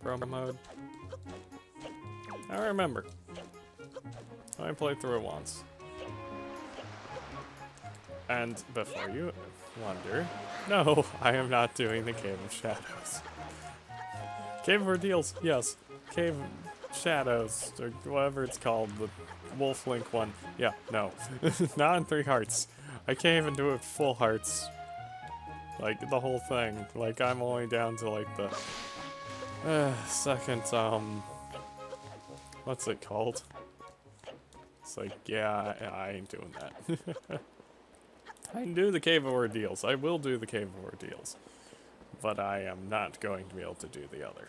promo mode? I don't remember. I played through it once. And before you wonder, no, I am not doing the Cave of Shadows. Cave of Ordeals, yes. Cave of Shadows, or whatever it's called, the Wolf Link one. Yeah, no. Not in 3 hearts. I can't even do it full hearts. Like, the whole thing. Like, I'm only down to, like, the... second, what's it called? It's like, yeah, I ain't doing that. I can do the Cave of Ordeals. I will do the Cave of Ordeals. But I am not going to be able to do the other.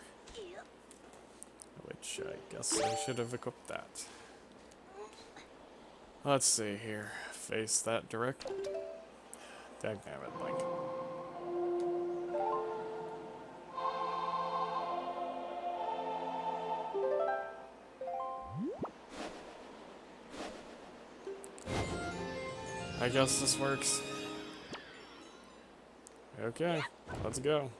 Which I guess I should have equipped that. Let's see here. Face that direct. Dagnabbit, Link. I guess this works. Okay, let's go.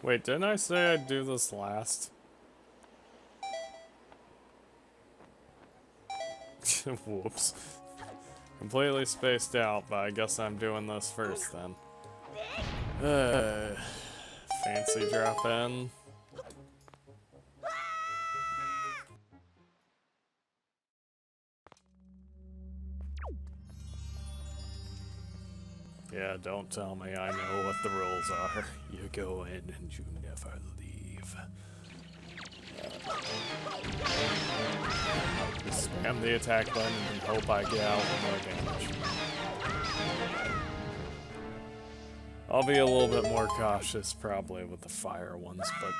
Wait, didn't I say I'd do this last? Whoops. Completely spaced out, but I guess I'm doing this first then. Fancy drop in. Yeah, don't tell me I know what the rules are. You go in and you never leave. Just spam the attack button and hope I get out with more damage. I'll be a little bit more cautious probably with the fire ones, but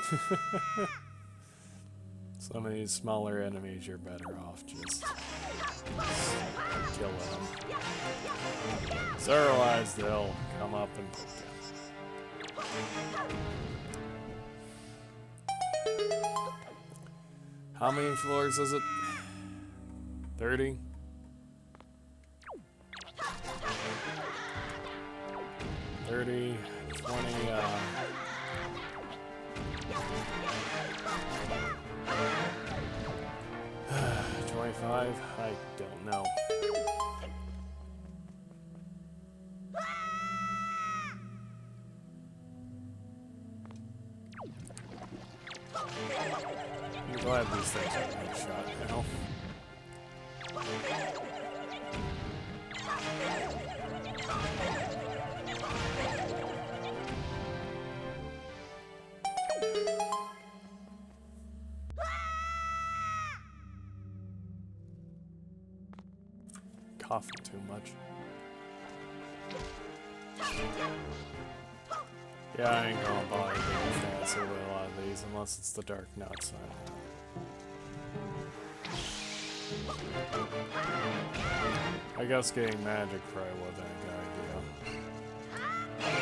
some of these smaller enemies you're better off just killing them. So otherwise they'll come up and poke you. How many floors is it? 30? $30, $20, 25? I don't know. I'm glad these things are one shot now. Coughing too much. Yeah, I ain't gonna bother doing fancy with a lot of these unless it's the Dark Nuts. I guess getting magic probably wasn't a good idea.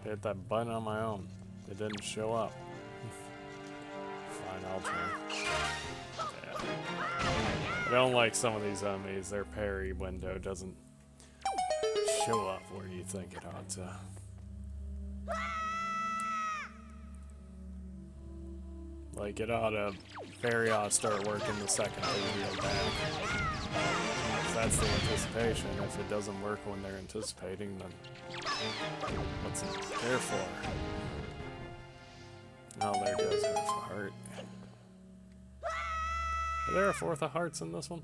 Hit that button on my own. It didn't show up. Fine, I'll try. Yeah. I don't like some of these enemies. Their parry window doesn't show up where you think it ought to. Like, it ought to, parry ought to start working the second they heal back. That's the anticipation. If it doesn't work when they're anticipating, then what's it there for? Oh, there goes half a heart. Are there a fourth of hearts in this one?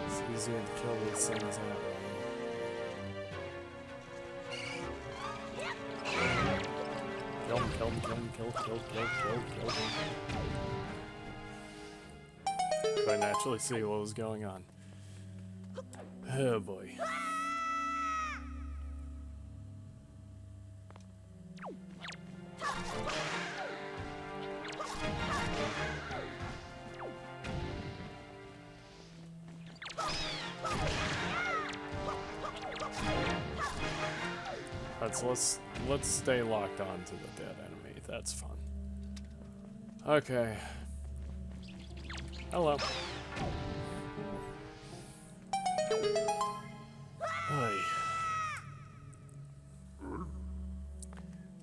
It's easier to kill these things that way. Kill him, kill him, kill him, kill. Couldn't actually see what was going on. Oh boy. Let's stay locked on to the dead enemy. That's fun. Okay. Hello. Hey.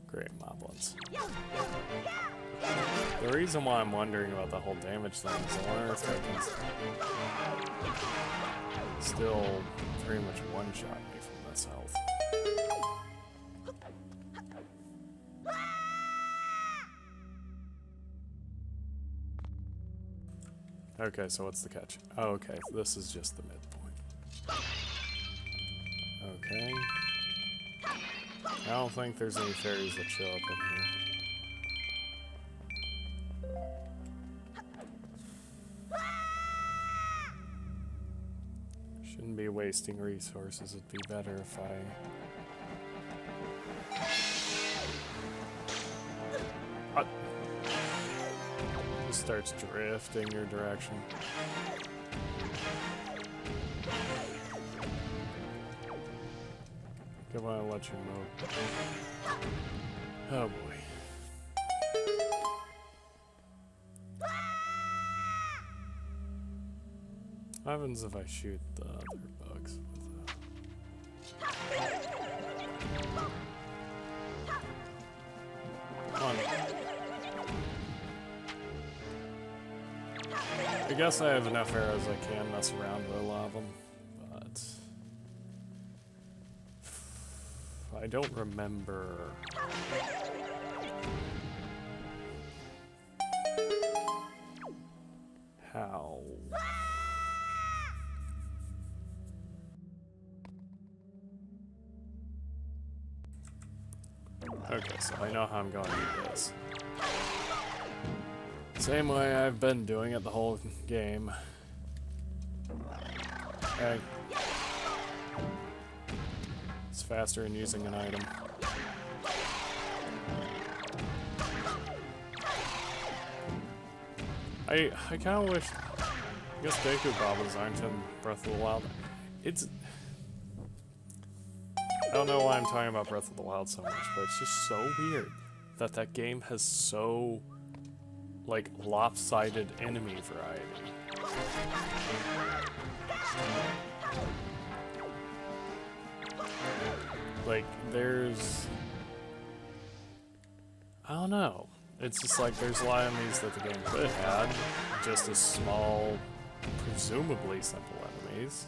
Great moblins. The reason why I'm wondering about the whole damage thing is I wonder if I can still pretty much one-shot me from this health. Okay, so what's the catch? Oh, okay, this is just the midpoint. Okay. I don't think there's any fairies that show up in here. Shouldn't be wasting resources. It'd be better if I... Just starts drifting your direction. Come on, I'll let you move. Oh boy. What happens if I shoot the other bugs with Come on. I guess I have enough arrows I can mess around with a lot of them, but I don't remember. How? Okay, so I know how I'm going to do this. Same way I've been doing it the whole game. Hey. It's faster than using an item. I kind of wish... I guess Deku Babas aren't in Breath of the Wild. It's... I don't know why I'm talking about Breath of the Wild so much, but it's just so weird that that game has so... like, lopsided enemy variety. Like, there's... I don't know. It's just like, there's a lot of enemies that the game could have had. Just as small, presumably simple enemies.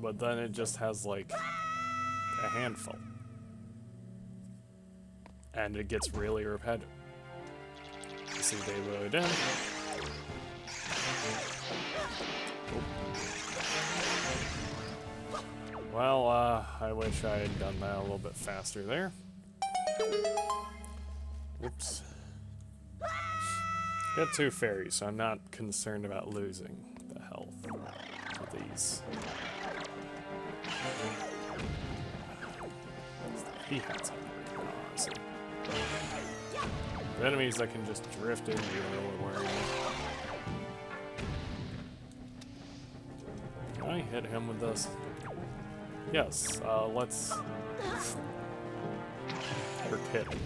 But then it just has, like, a handful. And it gets really repetitive. See, they load in. Well, I wish I had done that a little bit faster there. Whoops. Got 2 fairies, so I'm not concerned about losing the health for these. He had something, honestly. The enemies that can just drift in, you don't know what worrying. Can I hit him with this? Yes, let's... You're kidding.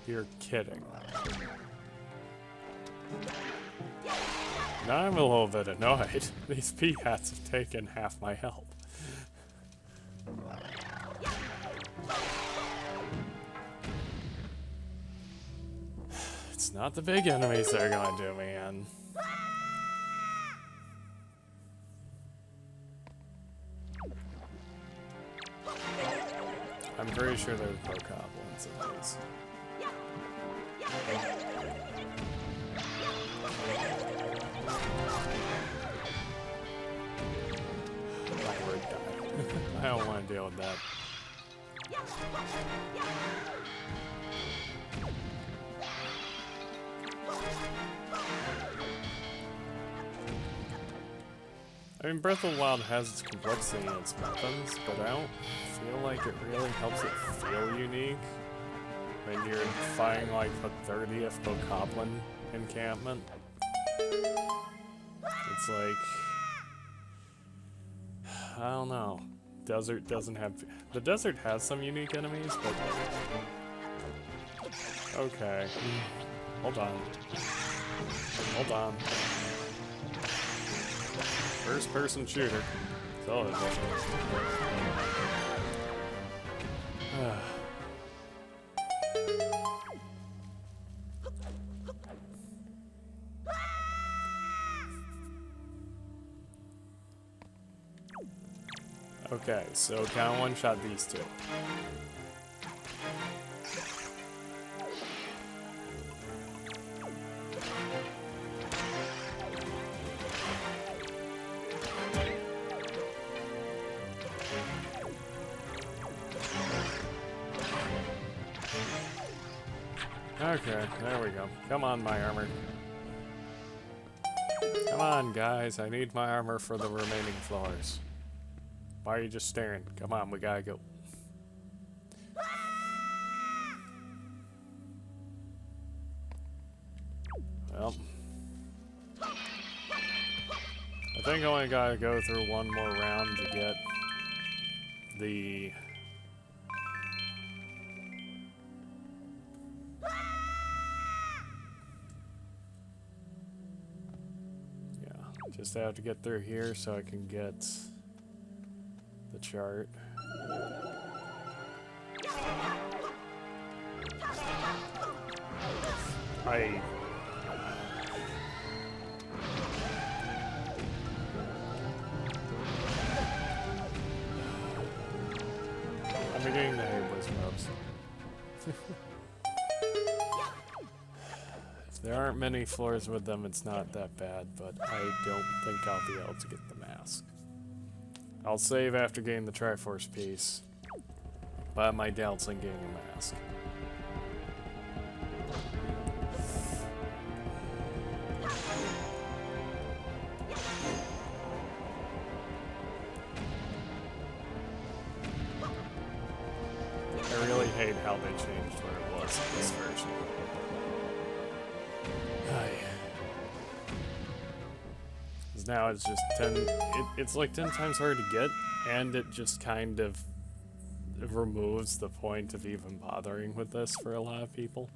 You're kidding. Now I'm a little bit annoyed. These P-hats have taken half my health. It's not the big enemies that are gonna do me in. I'm pretty sure there's no goblins in these. I don't want to deal with that. I mean, Breath of the Wild has its complexity in its weapons, but I don't feel like it really helps it feel unique when you're fighting like the 30th Bokoblin encampment. It's like... I don't know. Desert doesn't have... The desert has some unique enemies, but... Okay. Hold on. Hold on. First-person shooter. Television. Okay, so can I one-shot these two? Okay, there we go. Come on, my armor. Come on, guys. I need my armor for the remaining floors. Why are you just staring? Come on, we gotta go. Well, I think I only gotta go through one more round to get the... Just have to get through here so I can get the chart. I'm beginning to hate those mobs. There aren't many floors with them, it's not that bad, but I don't think I'll be able to get the mask. I'll save after getting the Triforce piece, but I have my doubts on getting a mask. I really hate how they changed what it was in this version. Now it's just 10, it's like 10 times harder to get, and it just kind of removes the point of even bothering with this for a lot of people.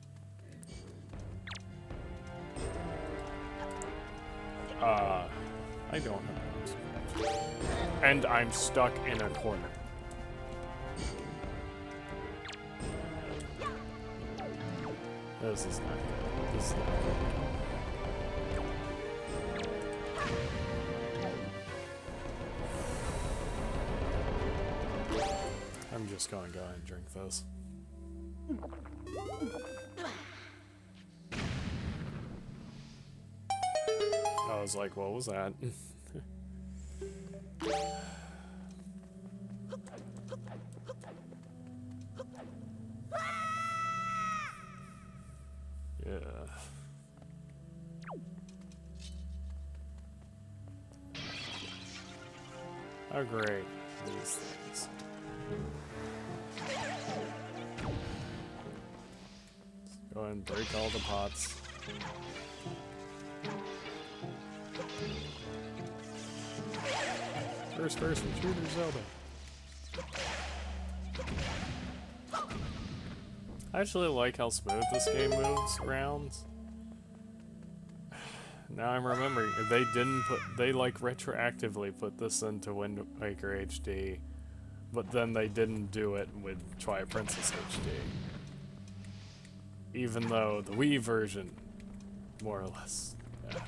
I don't have those. And I'm stuck in a corner. This is not good. This is not good. I'm just gonna go ahead and drink those. I was like, what was that? Yeah. Oh great, these things. Go ahead and break all the pots. First person shooter Zelda. I actually like how smooth this game moves around. Now I'm remembering, they like retroactively put this into Wind Waker HD, but then they didn't do it with Twilight Princess HD. Even though the Wii version, more or less, yeah.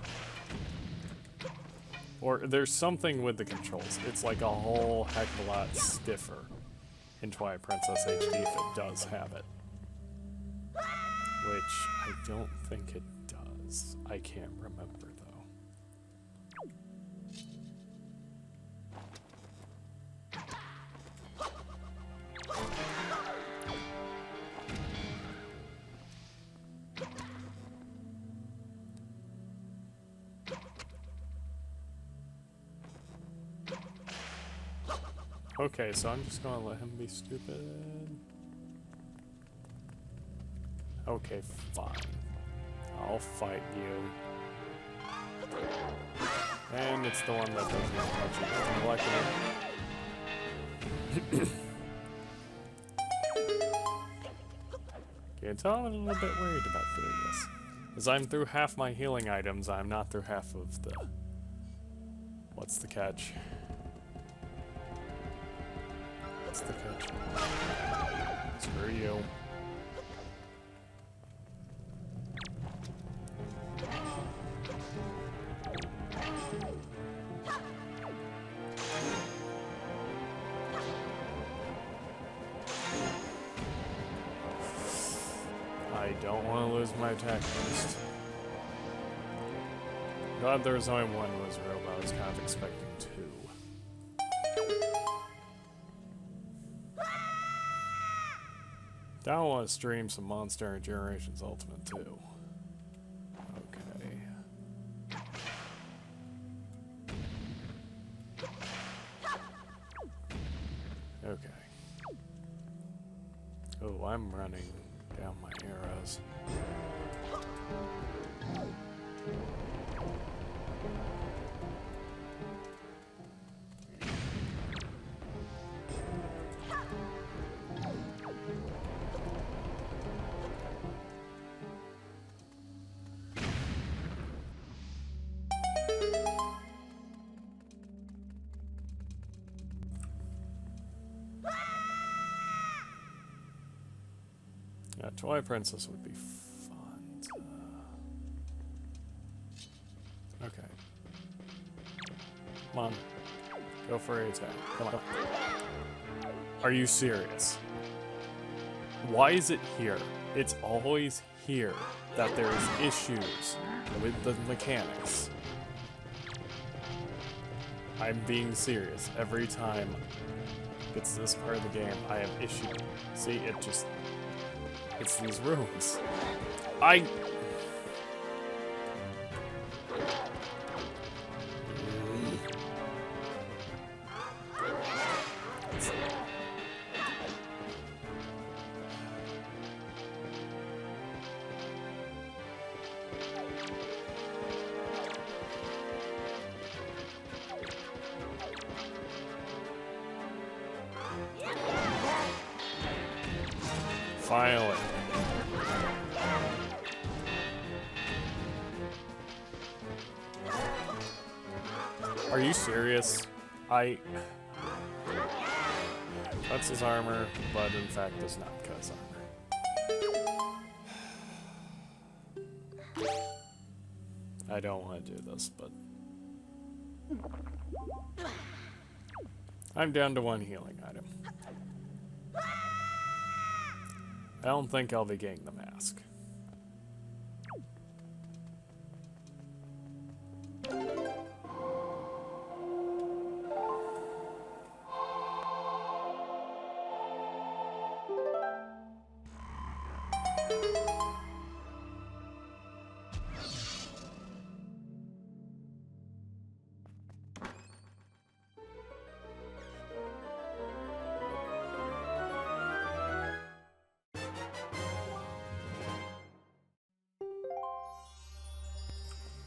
Or there's something with the controls. It's like a whole heck of a lot stiffer in Twilight Princess HD if it does have it. Which I don't think it does. I can't remember though. Okay, so I'm just gonna let him be stupid. Okay, fine. I'll fight you. And it's the one that doesn't touch it. I'm liking it. Okay, so I'm a little bit worried about doing this. As I'm through half my healing items, I'm not through half of the... What's the catch? What's the catch? Screw you. I don't want to lose my attack boost. Glad there was only one Wizrobe, I was kind of expecting two. Now I want to stream some Monster Generations Ultimate too. Okay. Okay. Oh, I'm running down my arrows. Yeah, Twilight Princess would be fun to... Okay. Come on. Go for a attack. Come on. Are you serious? Why is it here? It's always here that there's issues with the mechanics. I'm being serious. Every time it's this part of the game, I have issues. See, it just... It's these rooms. Finally. Are you serious? That's his armor, but in fact does not cut his armor. I don't want to do this, but... I'm down to one healing item. I don't think I'll be getting the mask.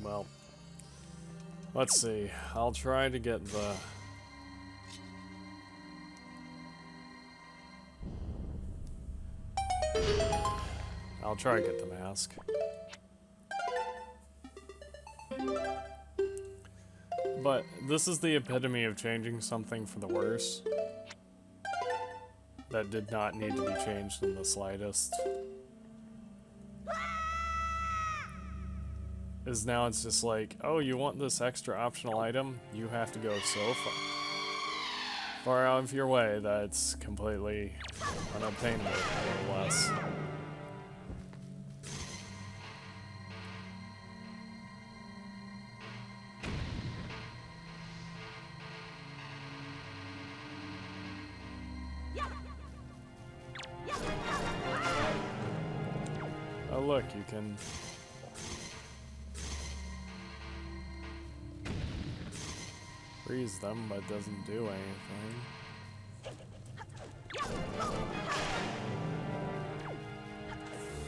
Well, let's see. I'll try to get the... I'll try to get the mask. But this is the epitome of changing something for the worse. That did not need to be changed in the slightest. Is now it's just like, oh, you want this extra optional item? You have to go so far out of your way that it's completely unobtainable, more or less. Oh look, you can... freeze them, but doesn't do anything.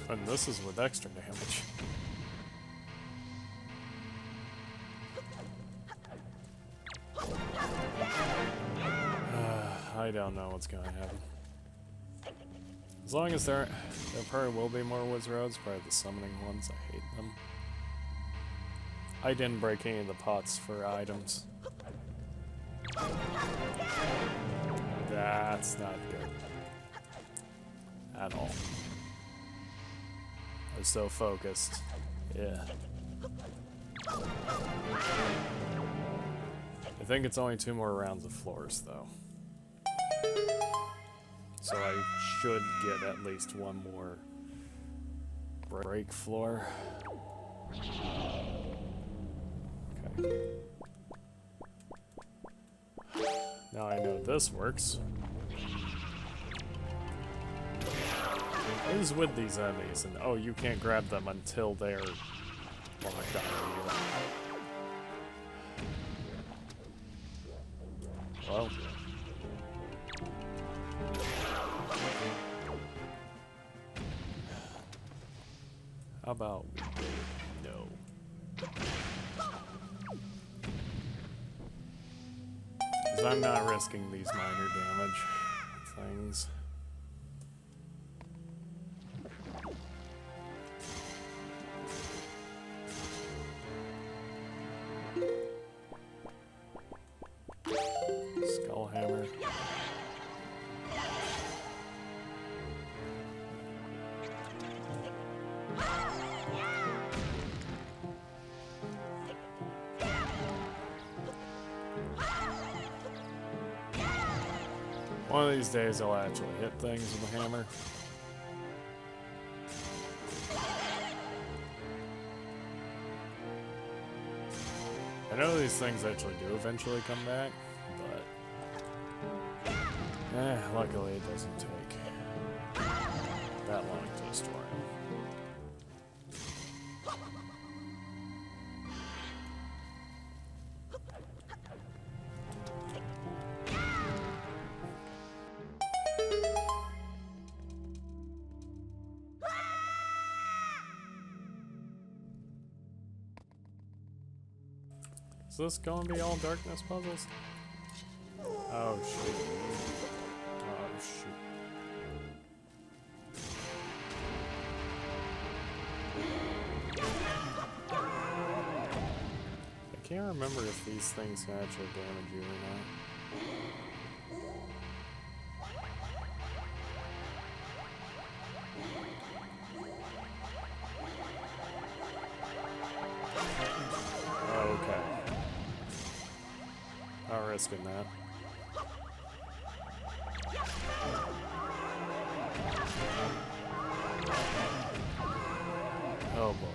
And this is with extra damage. I don't know what's gonna happen. As long as there probably will be more Wizroads, probably the summoning ones, I hate them. I didn't break any of the pots for items. That's not good. At all. I was so focused. Yeah. I think it's only 2 more rounds of floors, though. So I should get at least one more break floor. Okay. Now I know this works. What is with these enemies? And oh, you can't grab them until they're locked on you. Well. How about we no? Because I'm not risking these minor damage things. Skull hammer. One of these days I'll actually hit things with a hammer. I know these things actually do eventually come back, but luckily it doesn't take that long to destroy them. Is this going to be all darkness puzzles? Oh shoot. Oh shoot. I can't remember if these things can actually damage you or not. Okay. Not risking that. Oh boy.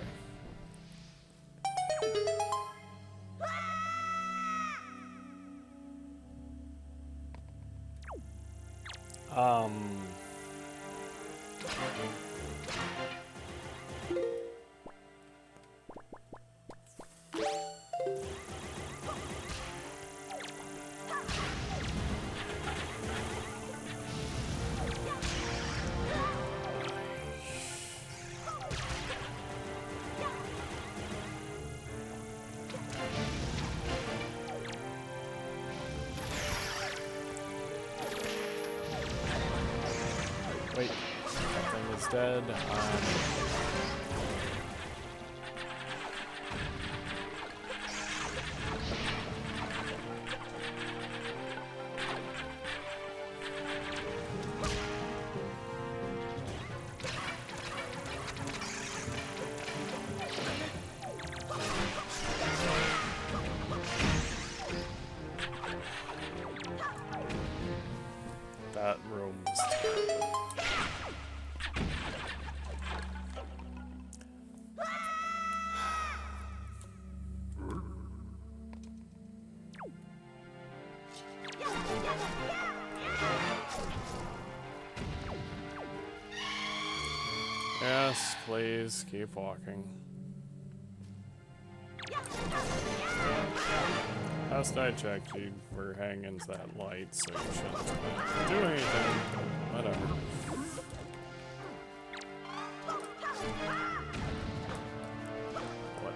Wait, that thing is dead. That room is terrible. Yes, please keep walking. Last I checked, you were hanging to that light, so you shouldn't do anything. Whatever. What?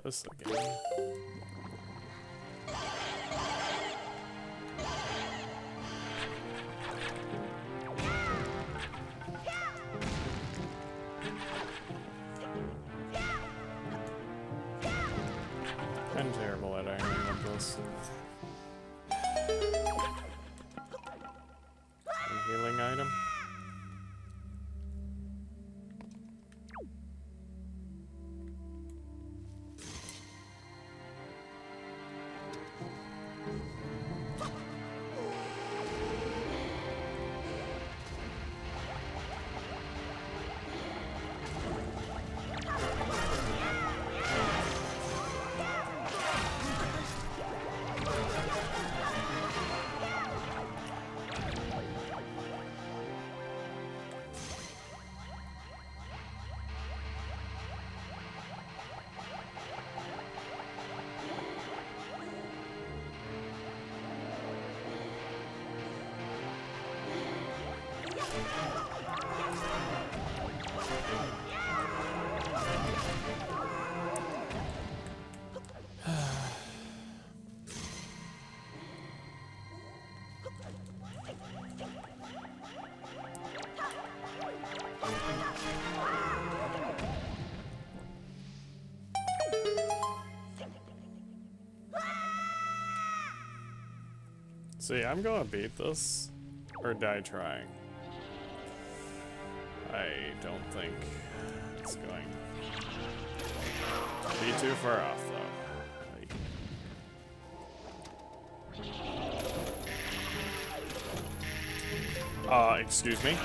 this again. I'm terrible at ironing with this. A healing item. See, I'm gonna beat this, or die trying. I don't think it's going to be too far off, though. Excuse me?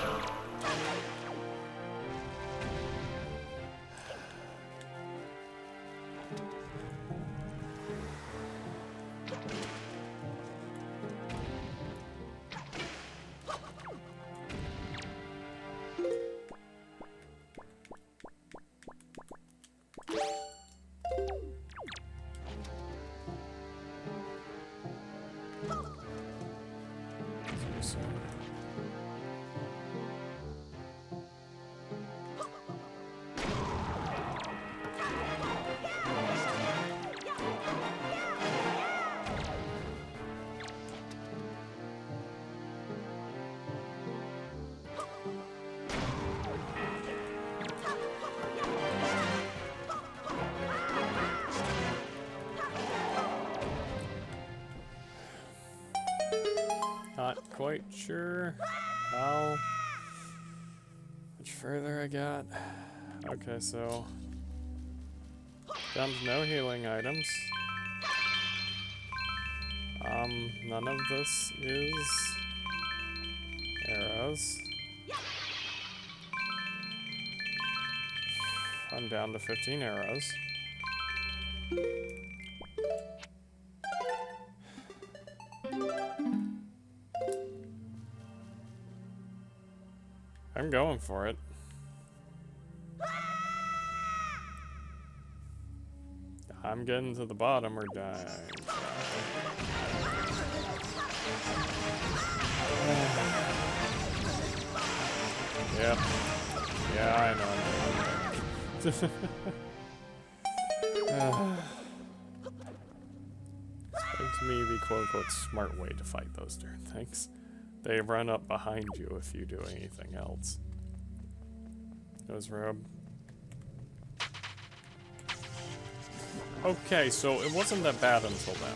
Not quite sure how much further I got. Okay, so down to no healing items. None of this is arrows. I'm down to 15 arrows. I'm going for it. I'm getting to the bottom or dying. Yep. Yeah, I know. Explain to me the quote-unquote smart way to fight those darn things. They run up behind you if you do anything else. Nose robe. Okay, so it wasn't that bad until then.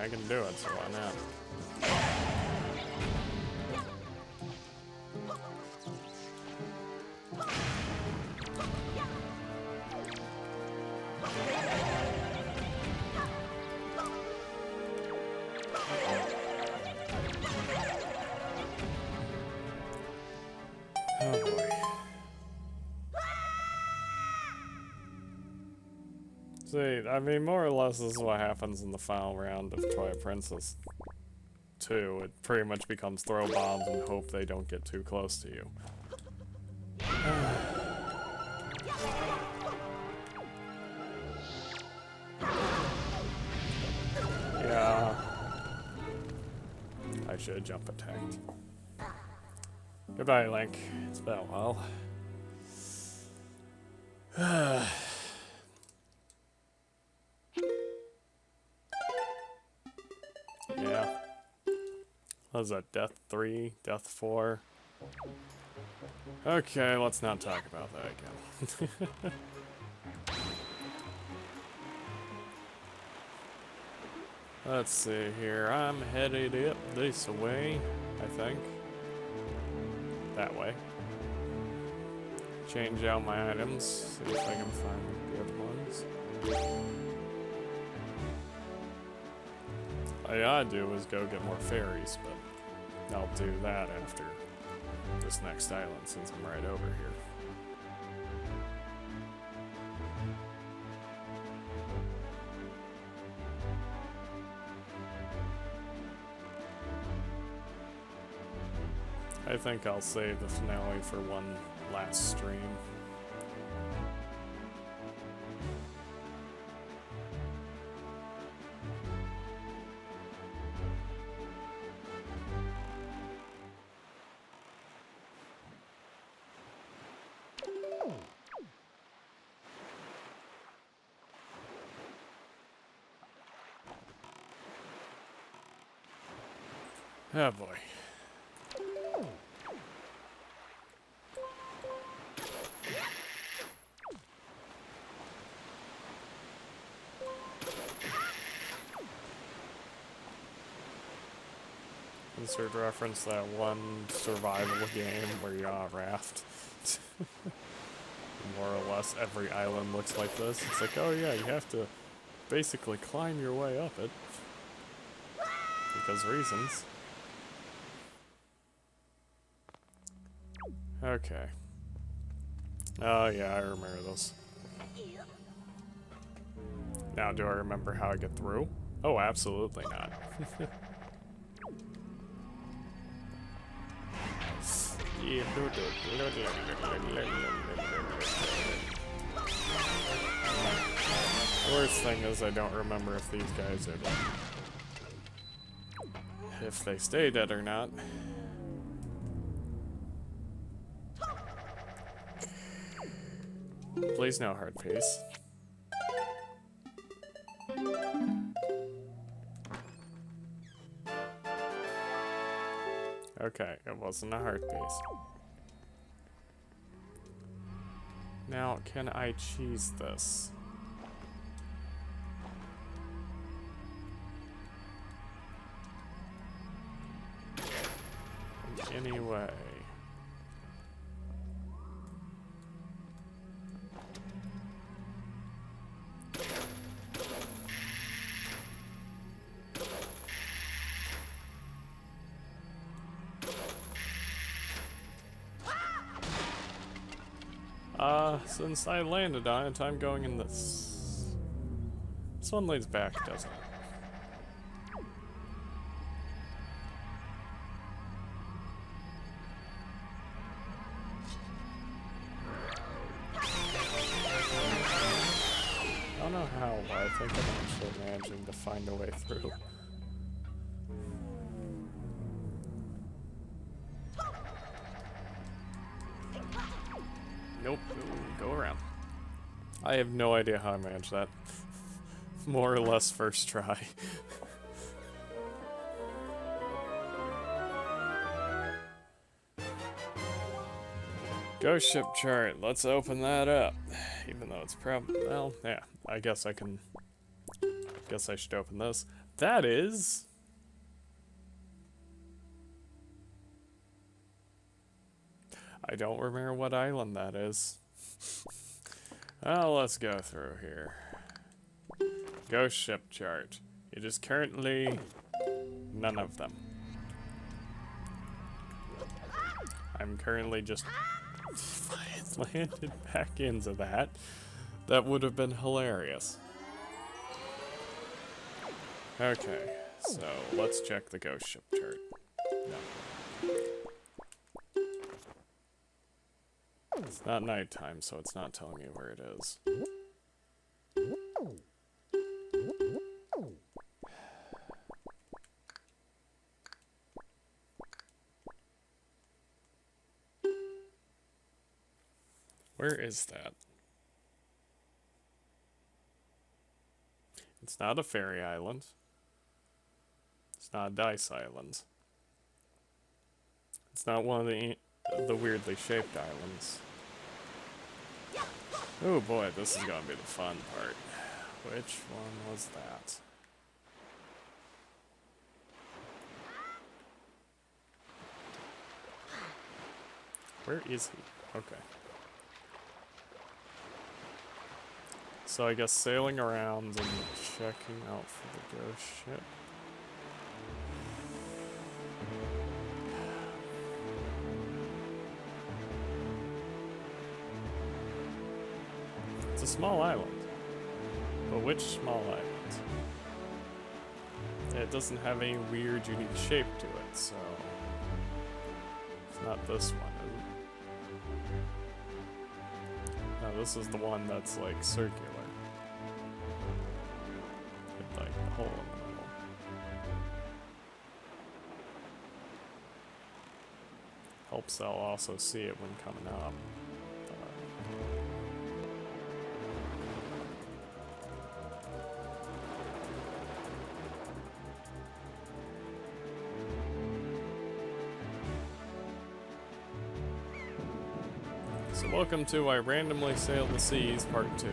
I can do it, so why not? Oh boy. See, I mean, more or less this is what happens in the final round of Twilight Princess too. It pretty much becomes throw bombs and hope they don't get too close to you. Yeah. I should have jump attacked. Goodbye, Link. It's been a while. Yeah. What was that? Death 3? Death 4? Okay, let's not talk about that again. Let's see here. I'm headed up this way, I think. That way. Change out my items, see if I can find good ones. All I gotta do is go get more fairies, but I'll do that after this next island since I'm right over here. I think I'll save the finale for one last stream. Oh boy. Insert reference that one survival game where you're on a raft. More or less every island looks like this. It's like, oh yeah, you have to basically climb your way up it. Because reasons. Okay. Oh yeah, I remember those. Now do I remember how I get through? Oh, absolutely not. The worst thing is I don't remember if these guys are dead. If they stay dead or not. Please no hard piece. Okay, it wasn't a heart piece. Now, can I cheese this? In any way? Since I landed on it, I'm going in this. This one leads back, doesn't it? I don't know how, but I think I'm actually managing to find a way through. Nope, go around. I have no idea how I managed that. More or less first try. Ghost ship chart, let's open that up. Even though it's probably, well, yeah, I guess I can, guess I should open this. That is... I don't remember what island that is. Well, let's go through here. Ghost ship chart. It is currently none of them. I'm currently just... If I had landed back into that, that would have been hilarious. Okay, So let's check the ghost ship chart. No. It's not nighttime, so it's not telling me where it is. Where is that? It's not a fairy island. It's not a dice island. It's not one of the weirdly shaped islands. Oh boy, this is gonna be the fun part. Which one was that? Where is he? Okay. So I guess sailing around and checking out for the ghost ship. It's a small island. But which small island? It doesn't have any weird, unique shape to it, so... It's not this one, is it? No, this is the one that's, like, circular. With, like, the hole in the middle. Helps I'll also see it when coming up. So welcome to I Randomly Sail the Seas Part 2.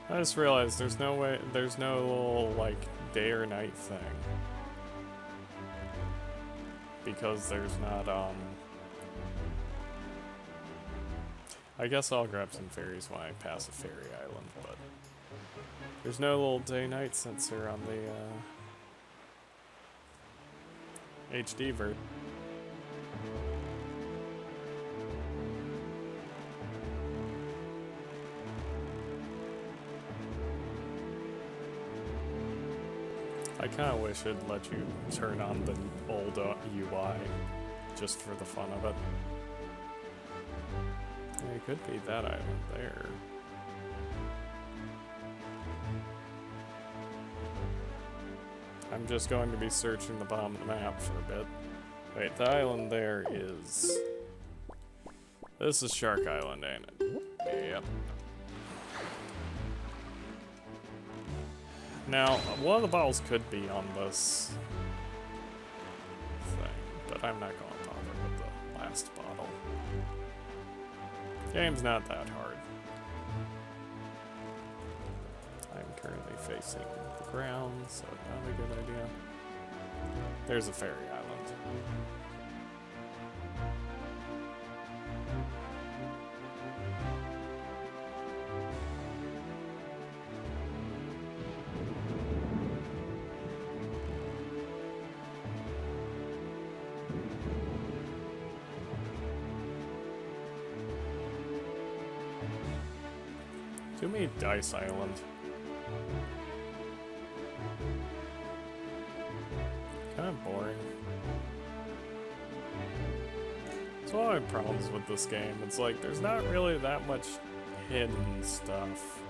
I just realized there's no little, like, day or night thing. Because there's not, I guess I'll grab some fairies when I pass a fairy island, but there's no little day-night sensor on the, HD version. I kind of wish it'd let you turn on the old UI just for the fun of it. Yeah, it could be that island there. I'm just going to be searching the bottom of the map for a bit. Wait, the island there is... This is Shark Island, ain't it? Yep. Now, one of the bottles could be on this thing, but I'm not going to bother with the last bottle. Game's not that hard. I'm currently facing the ground, so not a good idea. There's a fairy island. Too many dice island. Kind of boring. That's one of my problems with this game. It's like, there's not really that much hidden stuff.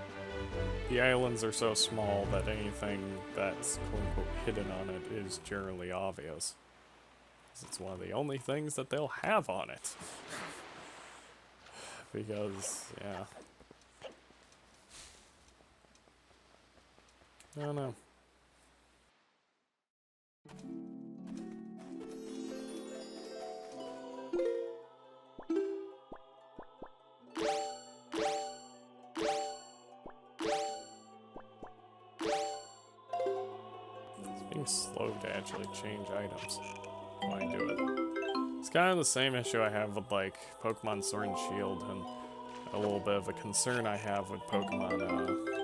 The islands are so small that anything that's quote-unquote hidden on it is generally obvious. 'Cause it's one of the only things that they'll have on it. Because, yeah. I don't know. It's being slow to actually change items when I do it. It's kind of the same issue I have with, like, Pokemon Sword and Shield, and a little bit of a concern I have with Pokemon,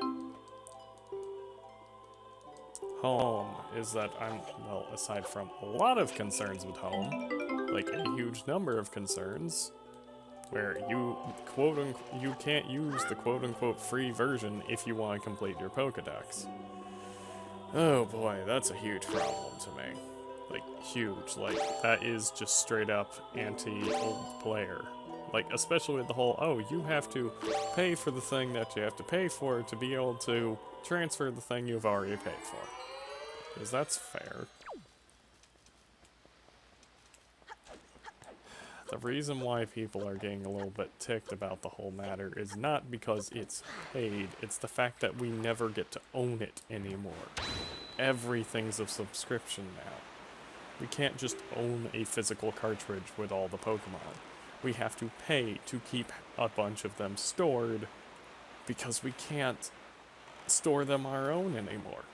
Home, is that well, aside from a lot of concerns with Home, like a huge number of concerns, where you can't use the quote-unquote free version if you want to complete your Pokedex. Oh boy, that's a huge problem to me. Like, huge. Like, that is just straight up anti-old player. Like, especially with the whole, oh, you have to pay for the thing that you have to pay for to be able to transfer the thing you've already paid for. Because that's fair. The reason why people are getting a little bit ticked about the whole matter is not because it's paid, it's the fact that we never get to own it anymore. Everything's a subscription now. We can't just own a physical cartridge with all the Pokemon. We have to pay to keep a bunch of them stored because we can't store them our own anymore.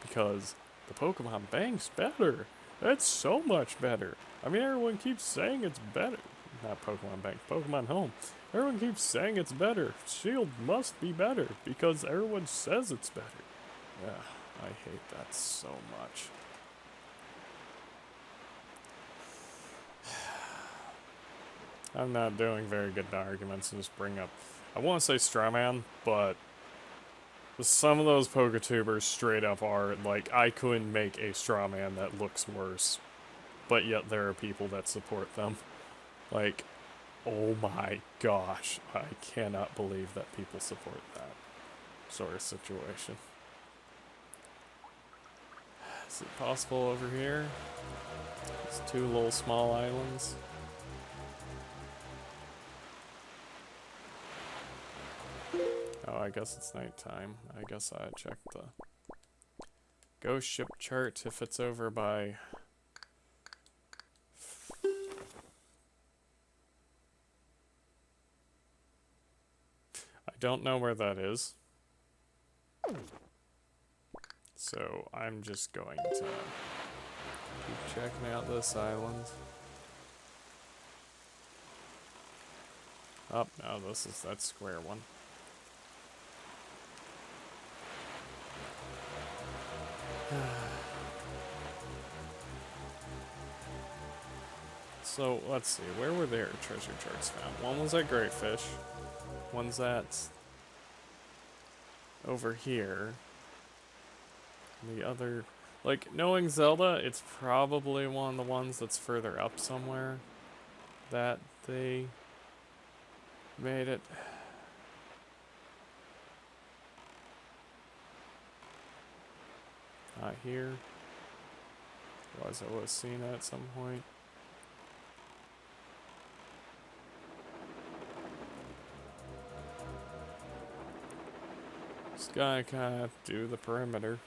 Because the Pokemon Bank's better. It's so much better. I mean, everyone keeps saying it's better. Not Pokemon Bank, Pokemon Home. Everyone keeps saying it's better. Shield must be better because everyone says it's better. Yeah, I hate that so much. I'm not doing very good arguments to just bring up. I want to say Strawman, but some of those Poketubers straight up are like, I couldn't make a Strawman that looks worse, but yet there are people that support them. Like, oh my gosh, I cannot believe that people support that sort of situation. Is it possible over here? It's two little small islands. Oh, I guess it's nighttime. I guess I checked the ghost ship chart if it's over by... I don't know where that is. So I'm just going to keep checking out this island. Oh, no, that square one. So, let's see, where were their treasure charts found? One was at Greatfish, one's at over here, the other, like, knowing Zelda, it's probably one of the ones that's further up somewhere that they made it. Not here. Otherwise I would have seen it at some point. Just gotta kind of do the perimeter.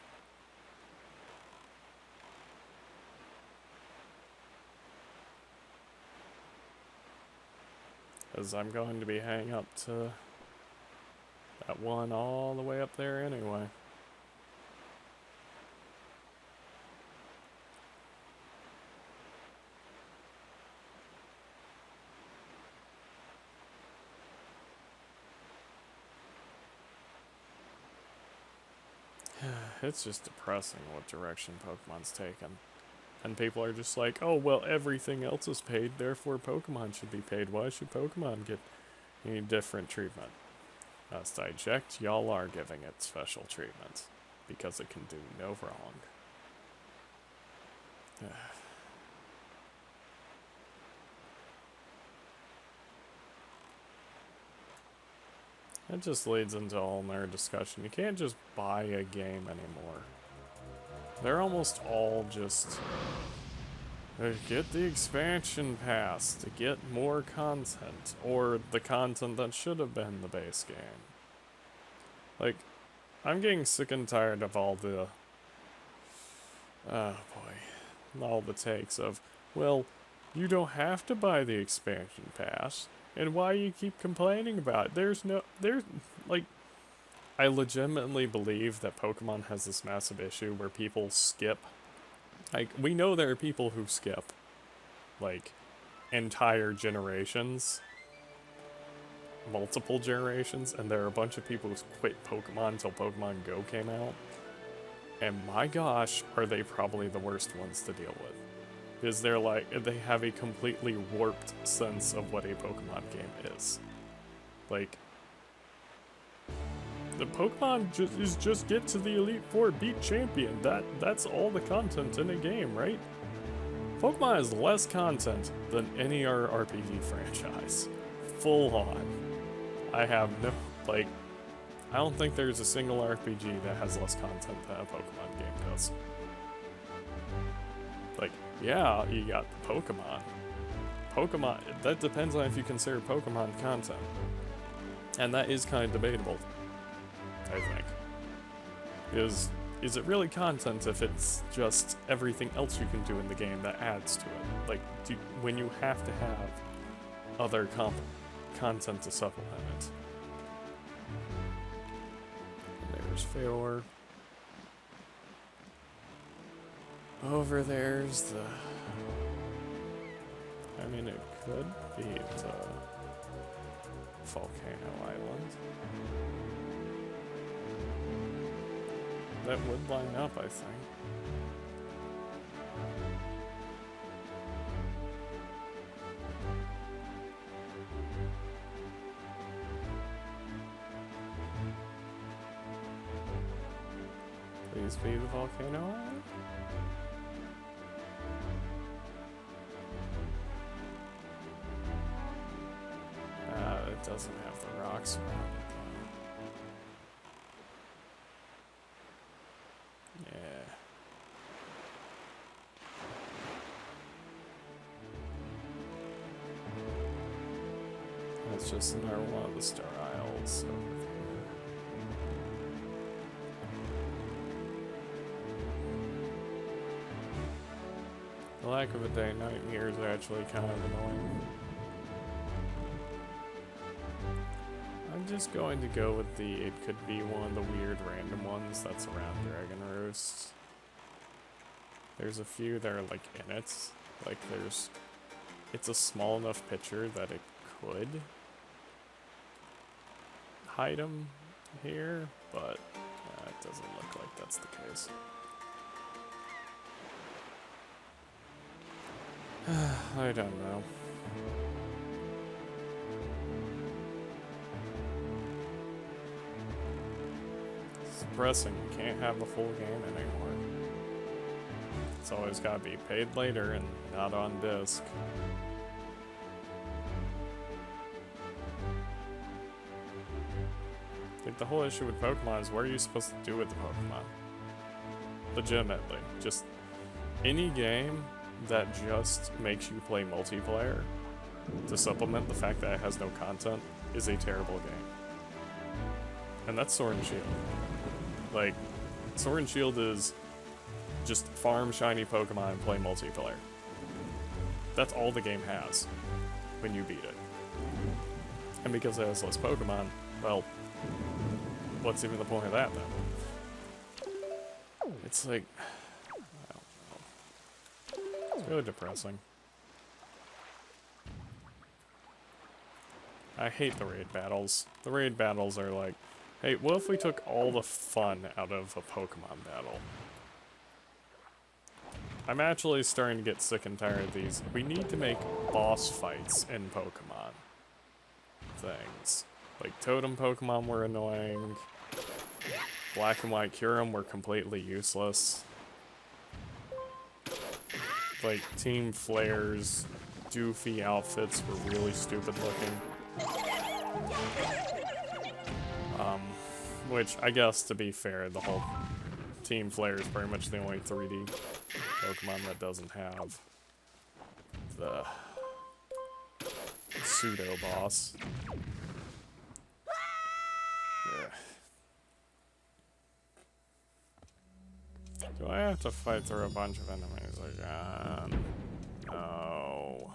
Because I'm going to be heading up to that one all the way up there anyway. It's just depressing what direction Pokemon's taken. And people are just like, oh, well, everything else is paid, therefore Pokemon should be paid. Why should Pokemon get any different treatment? Last I checked, y'all are giving it special treatment. Because it can do no wrong. It just leads into a whole nerd discussion. You can't just buy a game anymore. They're almost all just... get the expansion pass to get more content. Or the content that should have been the base game. Like, I'm getting sick and tired of all the... oh boy. All the takes of, well, you don't have to buy the expansion pass. And why you keep complaining about it? Like, I legitimately believe that Pokemon has this massive issue where people skip. Like, we know there are people who skip, like, entire generations, multiple generations, and there are a bunch of people who quit Pokemon until Pokemon Go came out. And my gosh, are they probably the worst ones to deal with. Because they're like, they have a completely warped sense of what a Pokemon game is. Like, the Pokemon just get to the Elite Four, beat champion. That's all the content in a game, right? Pokemon has less content than any other RPG franchise. Full on. I have no, like, I don't think there's a single RPG that has less content than a Pokemon game does. Like, yeah, you got the Pokemon. Pokemon, that depends on if you consider Pokemon content. And that is kind of debatable, I think. Is it really content if it's just everything else you can do in the game that adds to it? Like, when you have to have other content to supplement it. There's Feor. Over there's the... I mean, it could be the Volcano Island. That would line up, I think. Please be the Volcano Island? It doesn't have the rocks around it, though. Yeah. That's just another one of the Star Isles over there. The lack of a day-night mirror is actually kind of annoying. I'm just going to go with it could be one of the weird random ones that's around Dragon Roost. There's a few that are like in it. Like it's a small enough picture that it could hide them here, but it doesn't look like that's the case. I don't know. It's depressing. You can't have the full game anymore. It's always gotta be paid later and not on disc. Like, the whole issue with Pokemon is what are you supposed to do with the Pokemon? Legitimately. Just any game that just makes you play multiplayer to supplement the fact that it has no content is a terrible game. And that's Sword and Shield. Like, Sword and Shield is just farm shiny Pokemon and play multiplayer. That's all the game has when you beat it. And because it has less Pokemon, well, what's even the point of that then? It's like, it's really depressing. I hate the raid battles. The raid battles are like, hey, what if we took all the fun out of a Pokemon battle? I'm actually starting to get sick and tired of these. We need to make boss fights in Pokemon things. Like, Totem Pokemon were annoying. Black and White Kyurem were completely useless. Like, Team Flare's doofy outfits were really stupid looking. Which, I guess, to be fair, the whole Team Flare is pretty much the only 3D Pokemon that doesn't have the pseudo-boss. Yeah. Do I have to fight through a bunch of enemies again? No.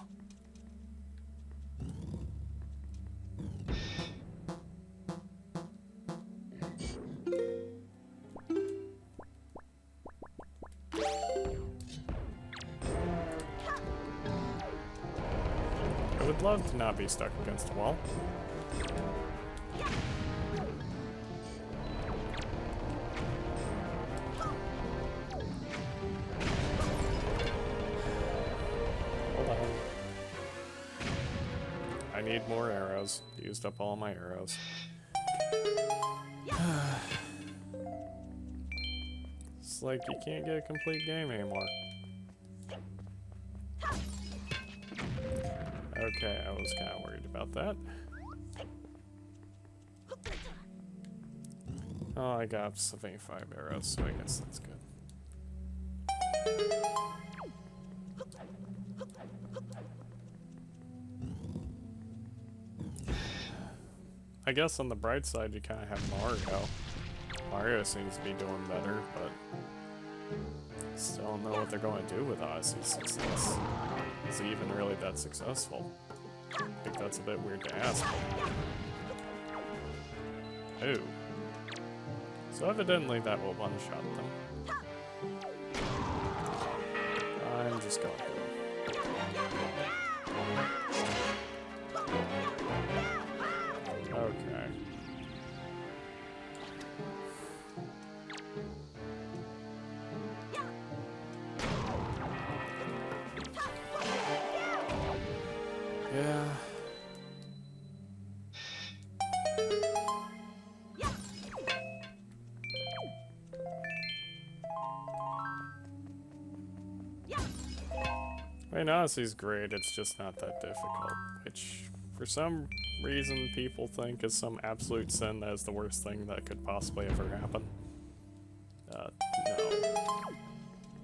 I would love to not be stuck against a wall. I need more arrows. Used up all my arrows. It's like you can't get a complete game anymore. Okay, I was kind of worried about that. Oh, I got 75 arrows, so I guess that's good. I guess on the bright side, you kind of have Mario. Mario seems to be doing better, but still don't know what they're going to do with Odyssey's success. Is he even really that successful? I think that's a bit weird to ask. Ooh. So evidently that will one-shot them. I'm just going to hit him. Okay. Yeah. I mean, Odyssey's great, it's just not that difficult, which, for some reason, people think is some absolute sin that is the worst thing that could possibly ever happen. No.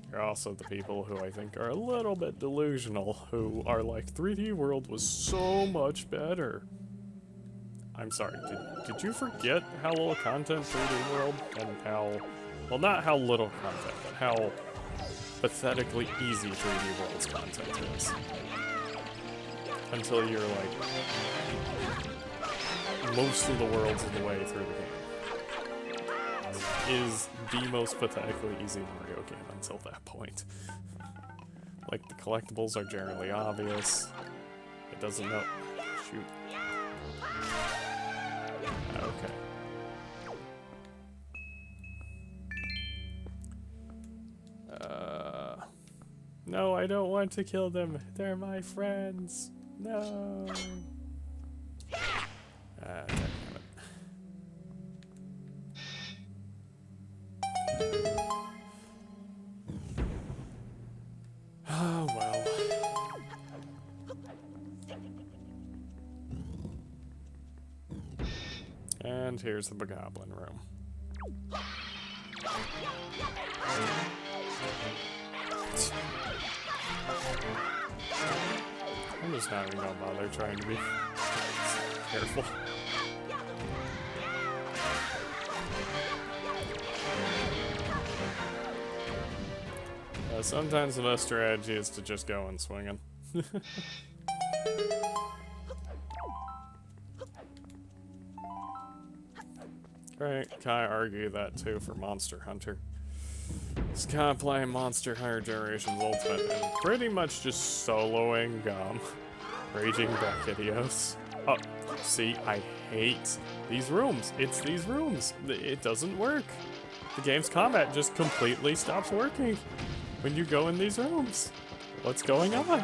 There are also the people who I think are a little bit delusional, who are like, 3D World was so much better. I'm sorry, did you forget how little content 3D World, and how, well, not how little content, but how pathetically easy 3D World's content is. Until you're like most of the worlds of the way through the game. Is the most pathetically easy Mario game until that point. Like, the collectibles are generally obvious. It doesn't know. Shoot. Okay. No, I don't want to kill them. They're my friends. No. Damn it. Oh, well. And here's the Bogoblin room. I'm just not even gonna bother trying to be careful. Sometimes the best strategy is to just go in swinging. Right, kinda argue that too for Monster Hunter. Just kinda playing Monster Hunter Generations Ultimate and pretty much just soloing Raging Brachydios. Oh, see, I hate these rooms. It's these rooms. It doesn't work. The game's combat just completely stops working when you go in these rooms. What's going on?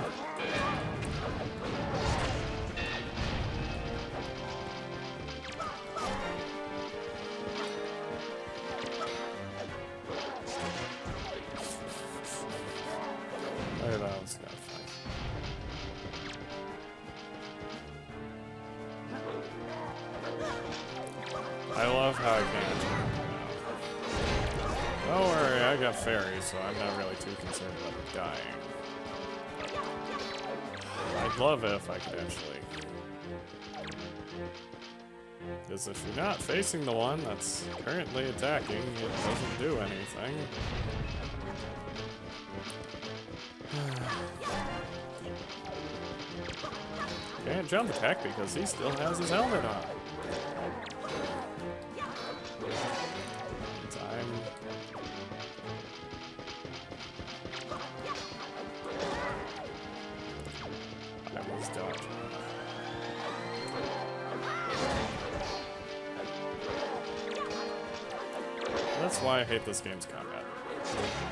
I love how I can't. Don't worry, I got fairies, so I'm not really too concerned about dying. I'd love it if I could actually. Because if you're not facing the one that's currently attacking, it doesn't do anything. Can't jump attack because he still has his helmet on. That's why I hate this game's combat.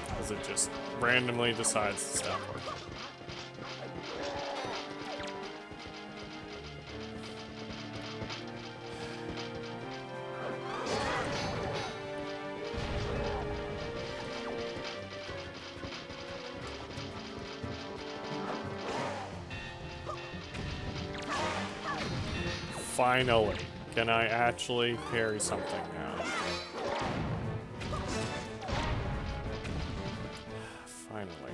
Because it just randomly decides to stop working. Finally. Can I actually carry something now? Finally.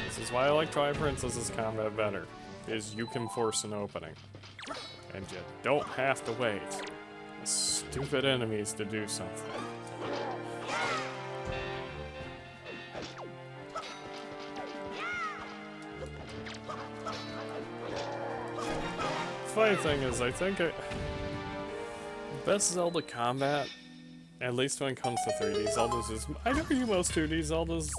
This is why I like Triforce's combat better, is you can force an opening. And you don't have to wait for stupid enemies to do something. Funny thing is, I think best Zelda combat, at least when it comes to 3D Zeldas, is I'd argue most 2D Zeldas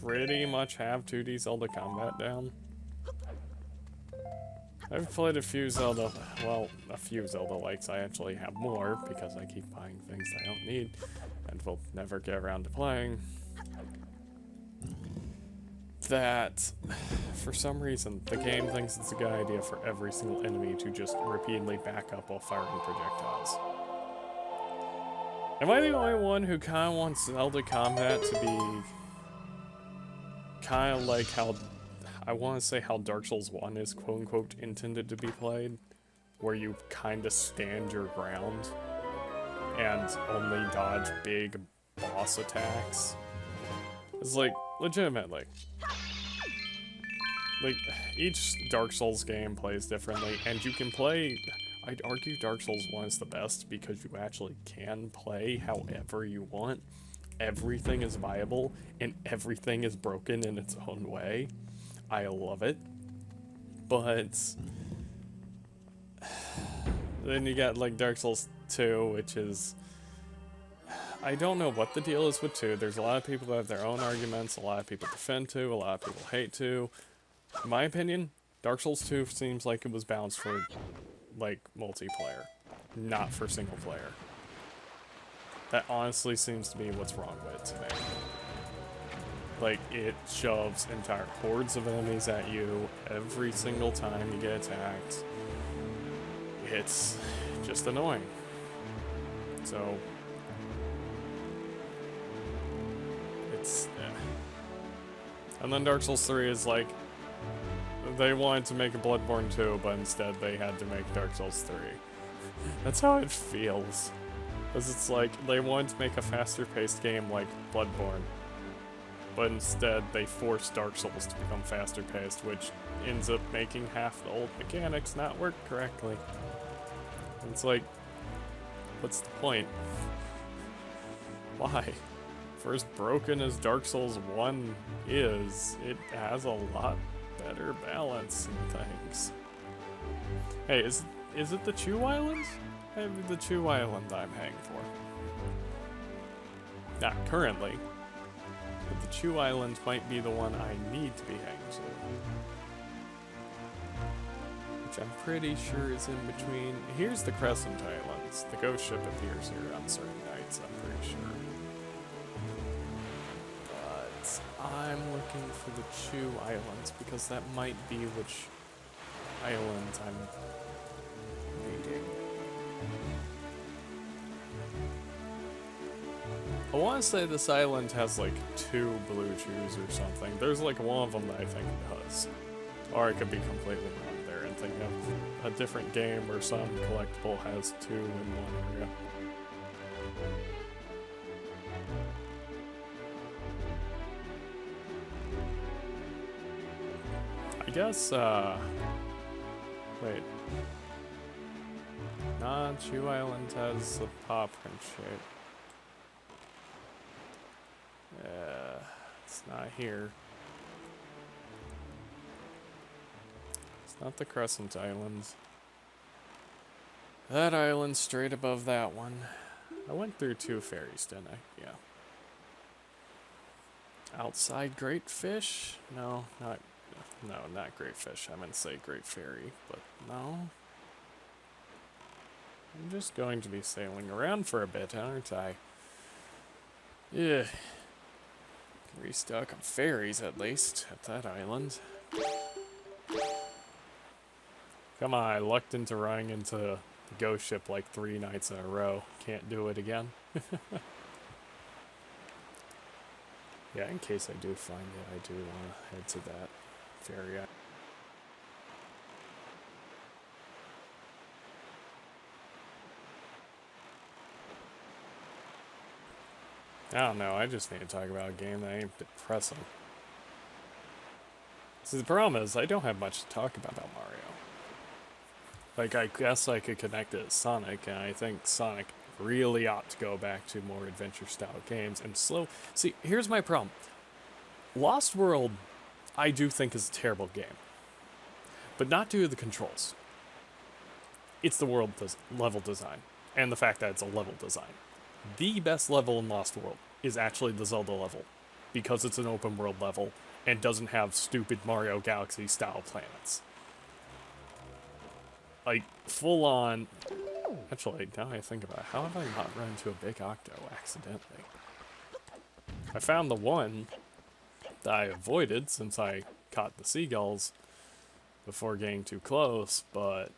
pretty much have 2D Zelda combat down. I've played a few Zelda, well, a few Zelda likes. I actually have more because I keep buying things I don't need and will never get around to playing. That, for some reason, the game thinks it's a good idea for every single enemy to just repeatedly back up while firing projectiles. Am I the only one who kind of wants Zelda combat to be kind of like how, I want to say how Dark Souls 1 is quote-unquote intended to be played, where you kind of stand your ground and only dodge big boss attacks? It's like, legitimately. Like, each Dark Souls game plays differently, and you can play, I'd argue Dark Souls 1 is the best because you actually can play however you want. Everything is viable, and everything is broken in its own way. I love it. But then you got, like, Dark Souls 2, which is, I don't know what the deal is with 2. There's a lot of people that have their own arguments, a lot of people defend 2, a lot of people hate 2. In my opinion, Dark Souls 2 seems like it was balanced for, like, multiplayer, not for single player. That honestly seems to be what's wrong with it to me. Like, it shoves entire hordes of enemies at you every single time you get attacked. It's just annoying. So, it's... And then Dark Souls 3 is like, they wanted to make a Bloodborne 2, but instead they had to make Dark Souls 3. That's how it feels. Because it's like, they wanted to make a faster paced game like Bloodborne, but instead they forced Dark Souls to become faster paced, which ends up making half the old mechanics not work correctly. And it's like, what's the point? Why? For as broken as Dark Souls 1 is, it has a lot better balance and things. Hey, is it the Chew Islands? Maybe the Chew Island I'm hanging for. Not currently, but the Chew Island might be the one I need to be hanging to. Which I'm pretty sure is in between. Here's the Crescent Islands. The ghost ship appears here on certain nights, I'm pretty sure. I'm looking for the Chew Islands because that might be which island I'm reading. I want to say this island has like 2 blue chews or something. There's like one of them that I think does. Or I could be completely wrong there and think of a different game where some collectible has 2 in one area. I guess, wait. Nah, Chew Island has the paw print shape. It's not here. It's not the Crescent Islands. That island straight above that one. I went through 2 ferries, didn't I? Yeah. Outside Great Fish? No, not Great Fish. I meant to say Great Ferry, but no. I'm just going to be sailing around for a bit, aren't I? Yeah. Restock on ferries, at least, at that island. Come on, I lucked into running into the ghost ship like 3 nights in a row. Can't do it again. Yeah, in case I do find it, I do want to head to that ferry. I don't know, I just need to talk about a game that ain't depressing. See, the problem is, I don't have much to talk about Mario. Like, I guess I could connect it to Sonic, and I think Sonic really ought to go back to more adventure-style games and slow... See, here's my problem. Lost World, I do think is a terrible game. But not due to the controls. It's the level design, and the fact that it's a level design. The best level in Lost World is actually the Zelda level, because it's an open world level and doesn't have stupid Mario Galaxy style planets. Like, full on... Actually, now I think about it, how have I not run into a big octo accidentally? I found the one that I avoided since I caught the seagulls before getting too close, but...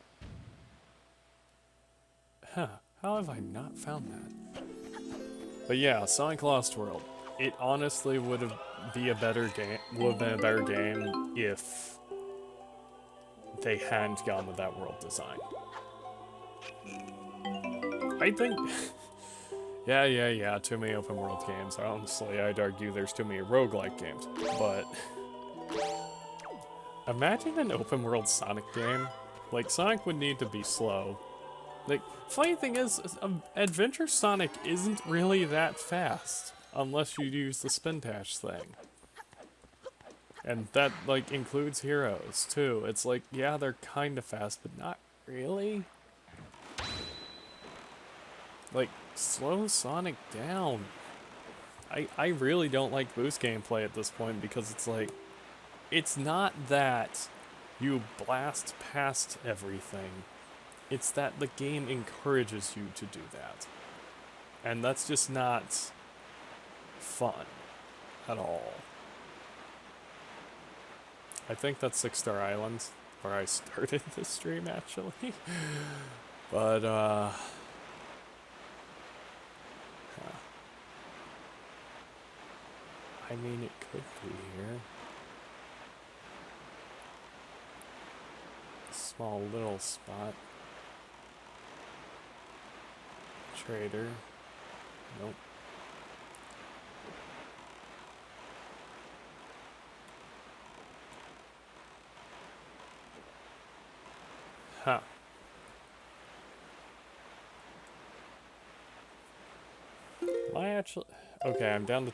Huh, how have I not found that? But yeah, Sonic Lost World. It honestly would have been a better game if they hadn't gone with that world design. I think... yeah, too many open world games. Honestly, I'd argue there's too many roguelike games. But... imagine an open world Sonic game. Like, Sonic would need to be slow. Like, funny thing is, Adventure Sonic isn't really that fast. Unless you use the spin dash thing. And that, like, includes heroes, too. It's like, yeah, they're kind of fast, but not really. Like, slow Sonic down. I really don't like boost gameplay at this point because it's like, it's not that you blast past everything. It's that the game encourages you to do that. And that's just not fun at all. I think that's Six Star Island, where I started this stream, actually. But, I mean, it could be here. Small little spot. Trader. Nope. Huh. Am I actually... Okay, I'm down to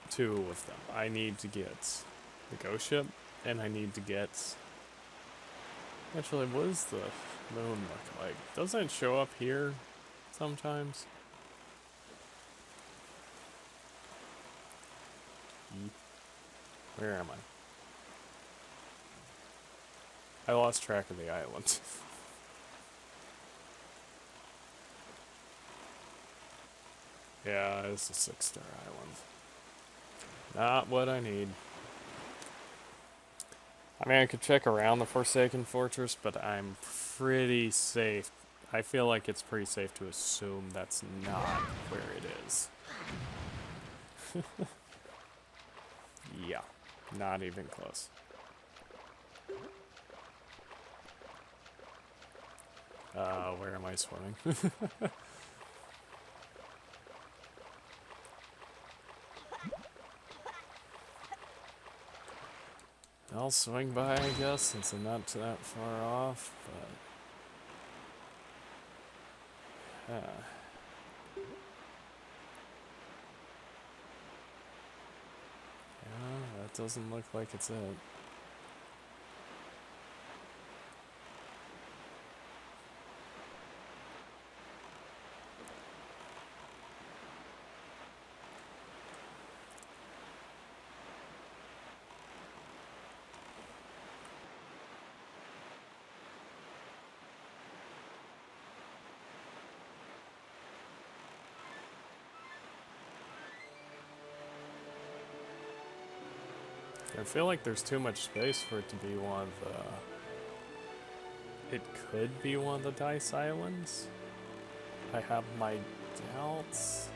two of them. I need to get the ghost ship, and I need to get... Actually, what does the moon look like? Doesn't it show up here sometimes? Where am I? I lost track of the island. Yeah, it's a 6-star island. Not what I need. I mean, I could check around the Forsaken Fortress, but I'm pretty safe. I feel like it's pretty safe to assume that's not where it is. Yeah, not even close. Where am I swimming? I'll swing by, I guess, since I'm not that far off, but... Yeah, that doesn't look like it's it. I feel like there's too much space for it to be one of the... It could be one of the Dice Islands. I have my doubts.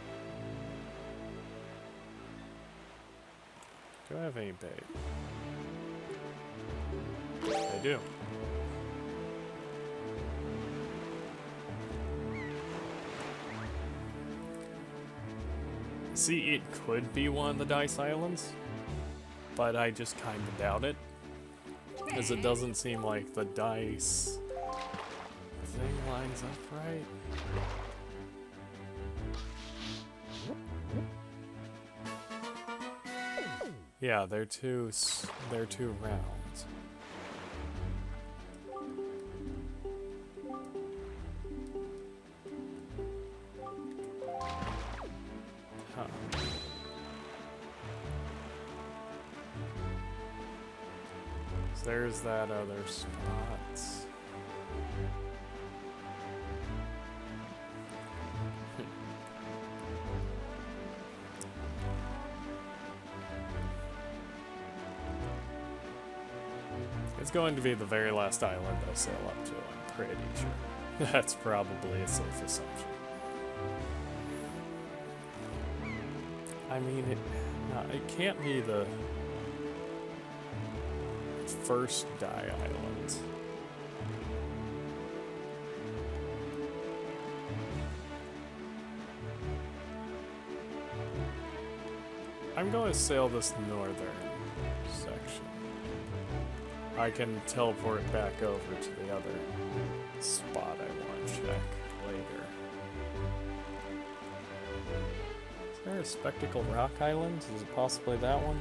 Do I have any bait? I do. See, it could be one of the dice islands, but I just kind of doubt it, because it doesn't seem like the dice thing lines up right. Yeah, they're two rounds. Huh. So there's that other spot. It's going to be the very last island I sail up to, I'm pretty sure. That's probably a safe assumption. I mean, it can't be the first die island. I'm going to sail this northern section. I can teleport back over to the other spot I want to check later. Is there a Spectacle Rock Island? Is it possibly that one?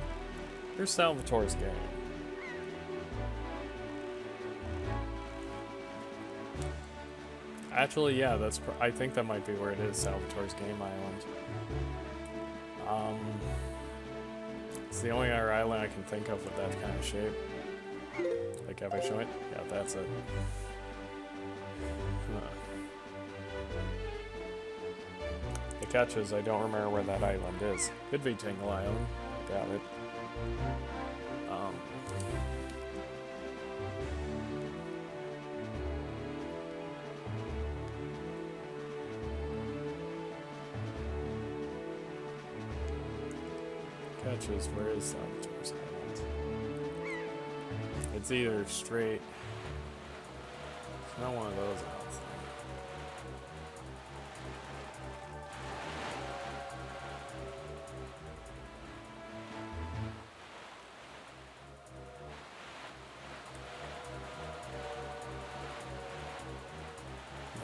Here's Salvatore's game. Actually, yeah, I think that might be where it is, Salvatore's Game Island. It's the only other island I can think of with that kind of shape. Like, have I shown it? Yeah, that's it. The catch is I don't remember where that island is. Could be Tingle Island. I doubt it. Catch is where is Salvatore's Island? It's either straight. It's not one of those.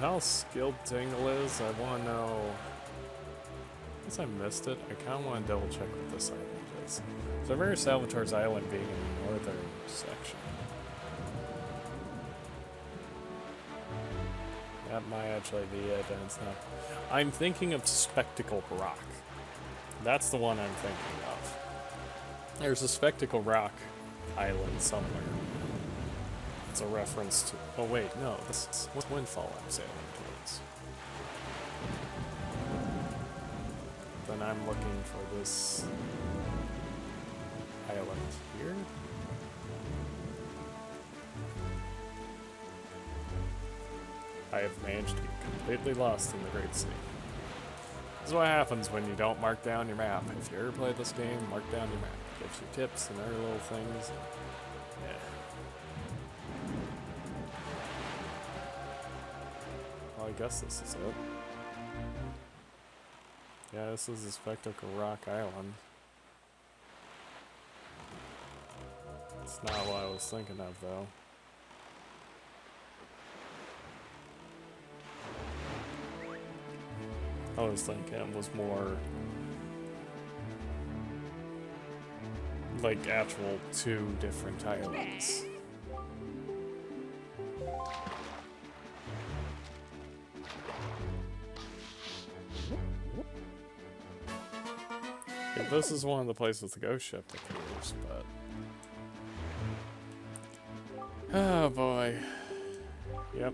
How skilled Tingle is, I want to know. I guess I missed it. I kind of want to double check what this island is. So I remember Salvatore's Island being in the northern section. That might actually be it, and it's not. I'm thinking of Spectacle Rock. That's the one I'm thinking of. There's a Spectacle Rock Island somewhere. It's a reference to. Oh wait, no, this is Windfall I'm sailing towards. Then I'm looking for this island here. I have managed to get completely lost in the Great Sea. This is what happens when you don't mark down your map. If you ever play this game, mark down your map. It gives you tips and other little things. Yeah. Well, I guess this is it. Yeah, this is the Spectacle Rock Island. It's not what I was thinking of, though. I was thinking it was more like actual two different islands. If this is one of the places the ghost ship appears, but oh boy. Yep.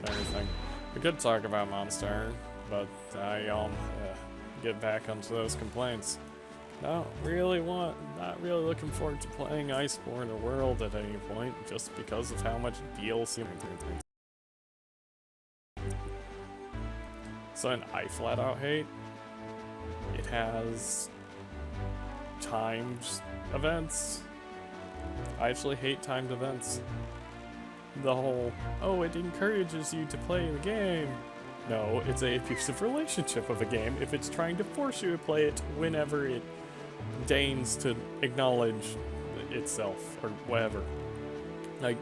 Everything. We could talk about Monster, but I get back onto those complaints. Not really looking forward to playing Iceborne or World at any point, just because of how much DLC. something I flat out hate. It has timed events. I actually hate timed events. The whole, oh, it encourages you to play the game. No, it's an abusive relationship of a game if it's trying to force you to play it whenever it deigns to acknowledge itself or whatever. Like,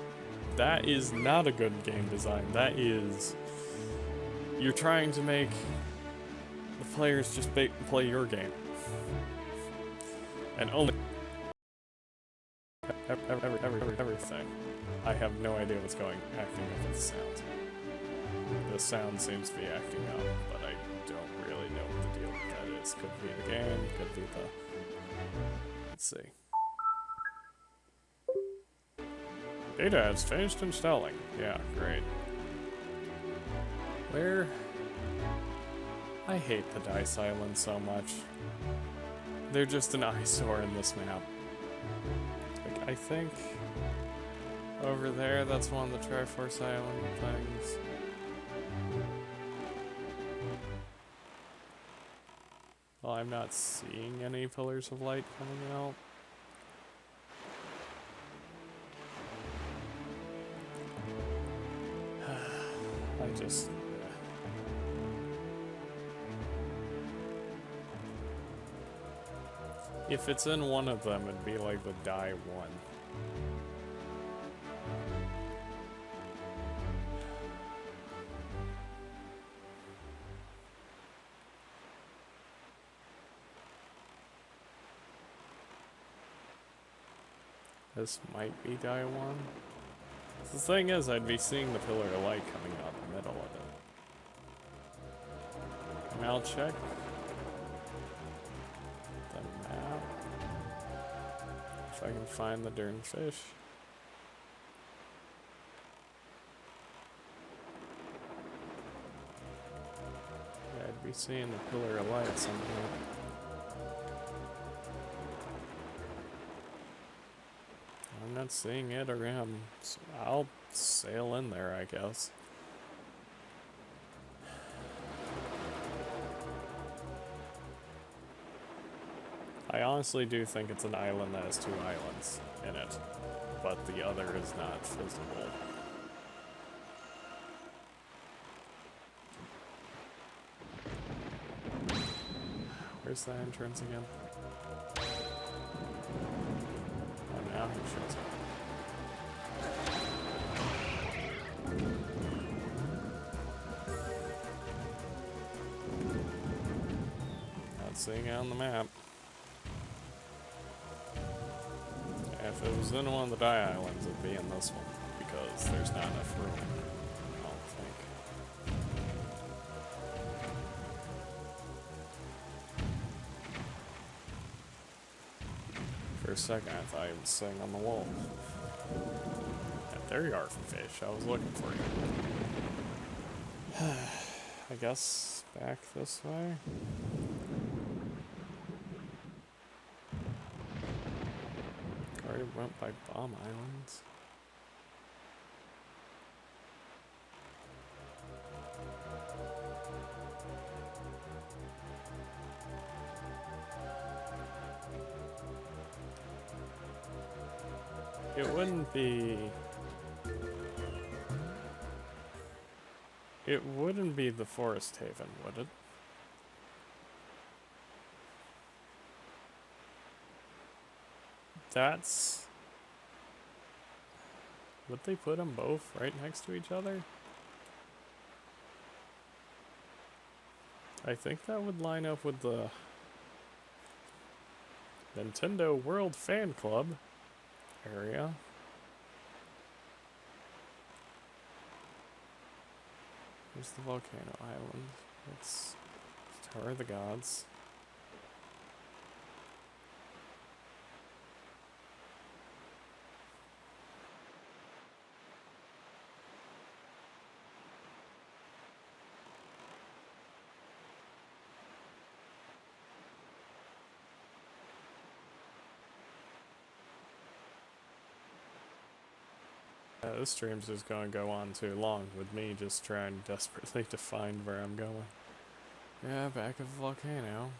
that is not a good game design. That is, you're trying to make the players just play your game. And only everything. I have no idea what's acting up with the sound. The sound seems to be acting up, but I don't really know what the deal with that is. Could be the game, could be the... Let's see. Data has finished installing. Yeah, great. Where... I hate the Dice Islands so much. They're just an eyesore in this map. Like, I think... over there, that's one of the Triforce Island things. Well, I'm not seeing any pillars of light coming out. I just... If it's in one of them, it'd be like the die one. This might be die one. The thing is, I'd be seeing the pillar of light coming out in the middle of it. And I'll check the map if I can find the darn fish. Yeah, I'd be seeing the pillar of light somehow. I'm not seeing it around, so I'll sail in there, I guess. I honestly do think it's an island that has two islands in it, but the other is not visible. Where's the entrance again? Now he shows up. Not seeing it on the map. If it was in one of the Die Islands, it'd be in this one, because there's not enough room, I don't think. For a second, I thought he was sitting on the wall. Yeah, there you are, fish. I was looking for you. I guess back this way? Already went by Bomb Islands. It wouldn't be... It wouldn't be the Forest Haven, would it? That's... Would they put them both right next to each other? I think that would line up with the Nintendo World Fan Club area. Here's the Volcano Island. It's Tower of the Gods. This stream's just gonna go on too long with me just trying desperately to find where I'm going. Yeah, back of the volcano.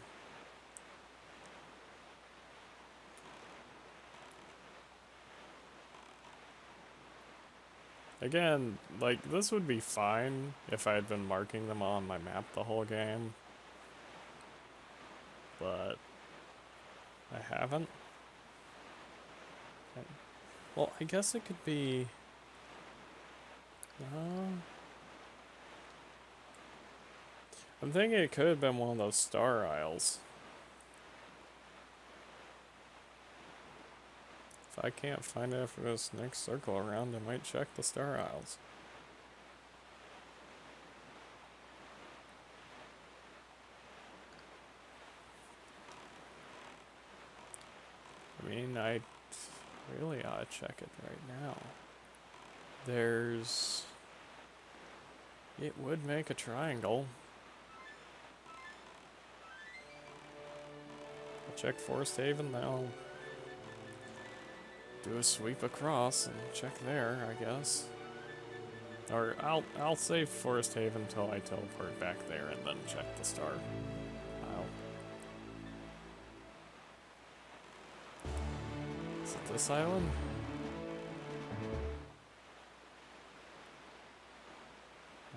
Again, like, this would be fine if I had been marking them on my map the whole game. But I haven't. Well, I guess it could be... I'm thinking it could have been one of those star isles. If I can't find it after this next circle around, I might check the star isles. I mean, I really ought to check it right now. There's... It would make a triangle. I'll check Forest Haven now. Do a sweep across and check there, I guess. Or I'll save Forest Haven until I teleport back there and then check the star isle. Is it this island?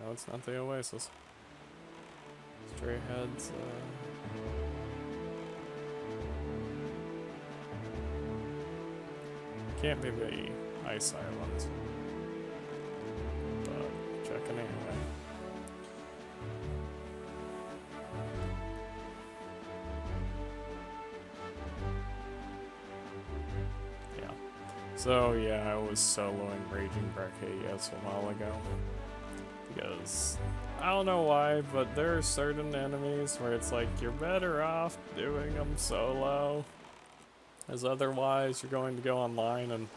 No, it's not the Oasis. Stray heads, can't be the ice islands. But checking anyway. Yeah. So yeah, I was soloing Raging Brachydios a while ago. Because I don't know why, but there are certain enemies where it's like you're better off doing them solo. As otherwise, you're going to go online and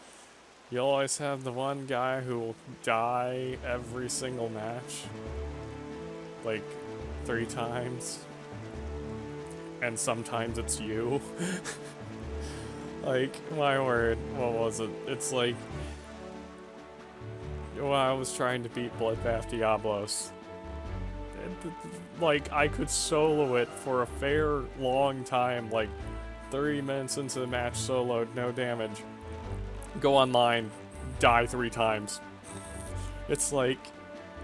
you'll always have the one guy who will die every single match. Like, 3 times. And sometimes it's you. Like, my word, what was it? It's like... When I was trying to beat Bloodbath Diablos, like, I could solo it for a fair long time, like, 30 minutes into the match soloed, no damage. Go online, die 3 times. It's like,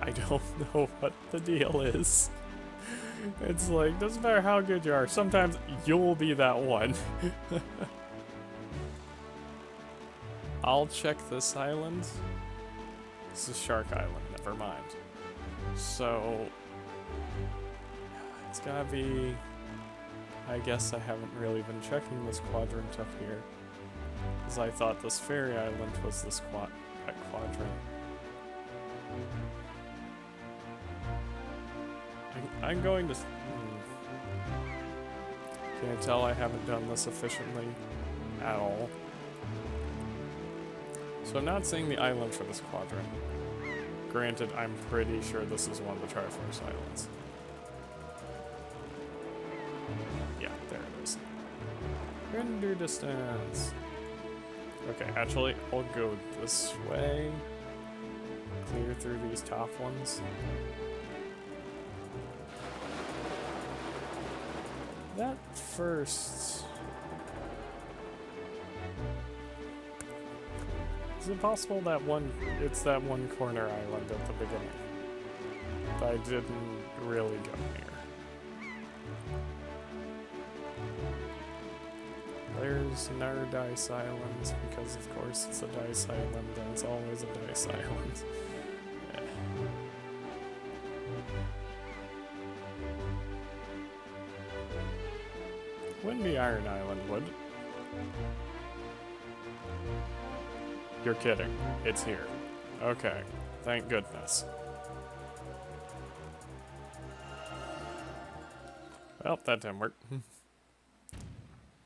I don't know what the deal is. It's like, doesn't matter how good you are, sometimes you'll be that one. I'll check this island. This is Shark Island, never mind. So, it's gotta be... I guess I haven't really been checking this quadrant up here. Because I thought this fairy island was this quadrant. I'm going to... Can you tell I haven't done this efficiently at all? So I'm not seeing the island for this quadrant. Granted, I'm pretty sure this is one of the Triforce islands. Yeah, there it is. Render distance. Okay, actually, I'll go this way. Clear through these top ones. That first... Is it possible that it's that one corner island at the beginning that I didn't really go near? There's another Dice Island, because of course it's a Dice Island and it's always a Dice Island. Yeah. Wouldn't be Iron Island, would it? You're kidding. It's here. Okay. Thank goodness. Well, that didn't work.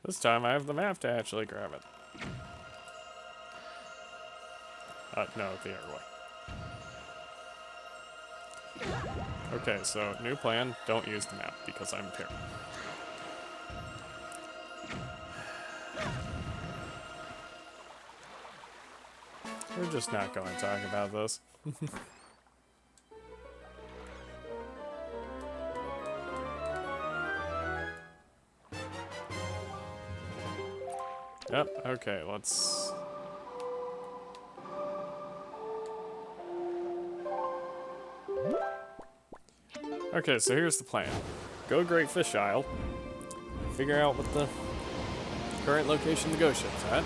This time I have the map to actually grab it. No, the other way. Okay, so new plan. Don't use the map because I'm terrible. We're just not going to talk about this. Yep, okay, let's... Okay, so here's the plan. Go Great Fish Isle. Figure out what the current location of the ghost ship's at. And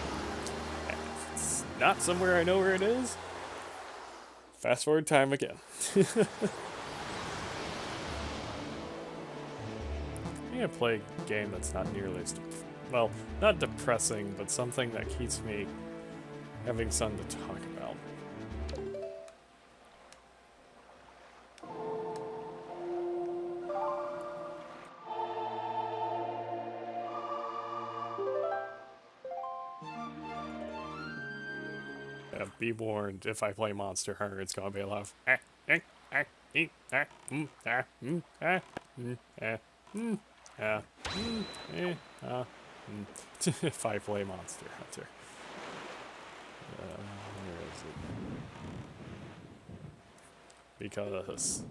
if it's not somewhere I know where it is, fast forward time again. I'm gonna play a game that's not nearly as... well, not depressing, but something that keeps me having something to talk about. Be warned, if I play Monster Hunter, it's gonna be a lot of if I play Monster Hunter. Where is it? Because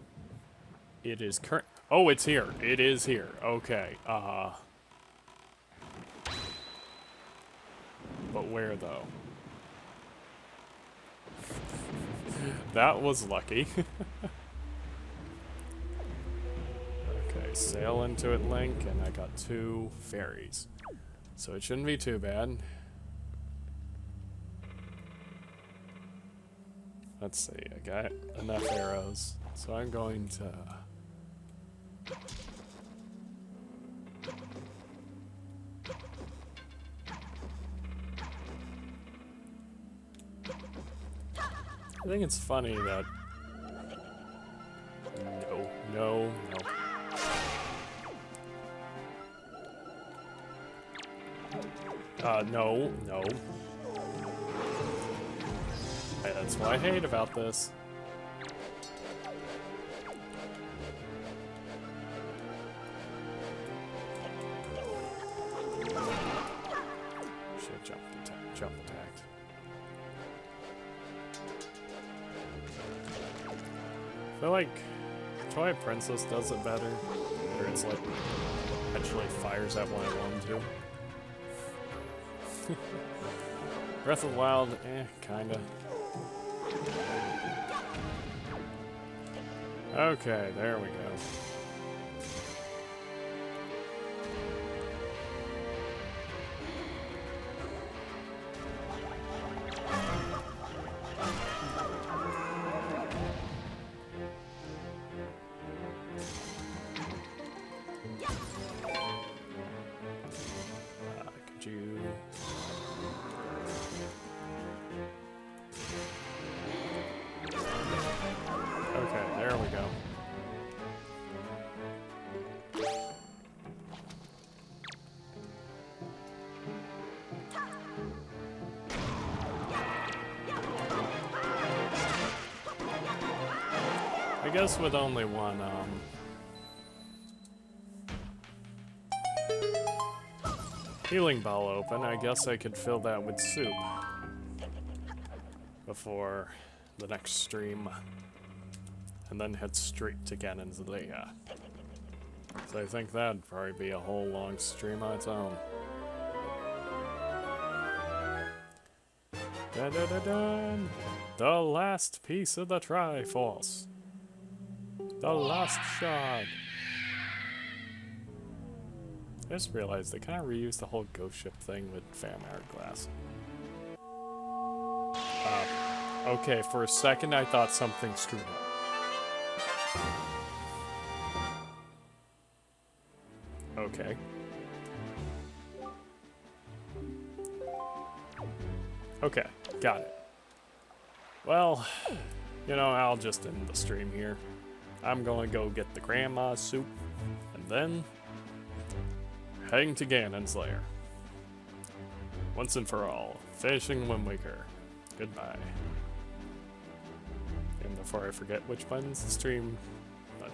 it is current. Oh, it's here. It is here. Okay. But where though? That was lucky. Okay, sail into it, Link, and I got 2 fairies. So it shouldn't be too bad. Let's see, I got enough arrows. So I'm going to... I think it's funny that... No. No. Hey, that's what I hate about this. Should jump attacked. I feel like Twilight Princess does it better, where it's like actually fires at when I want to. Breath of the Wild, kinda. Okay, there we go. Could you... Okay, there we go. I guess with only one, healing ball open, I guess I could fill that with soup before the next stream, and then head straight to Ganon's lair. So I think that'd probably be a whole long stream on its own. Da-da-da-dun! The last piece of the Triforce. The last shard. I just realized they kind of reused the whole ghost ship thing with Fan Hourglass. Okay, for a second I thought something screwed up. Okay. Okay, got it. Well, you know, I'll just end the stream here. I'm gonna go get the grandma's soup, and then heading to Ganon's lair. Once and for all, finishing Wind Waker. Goodbye. And before I forget which buttons the stream, but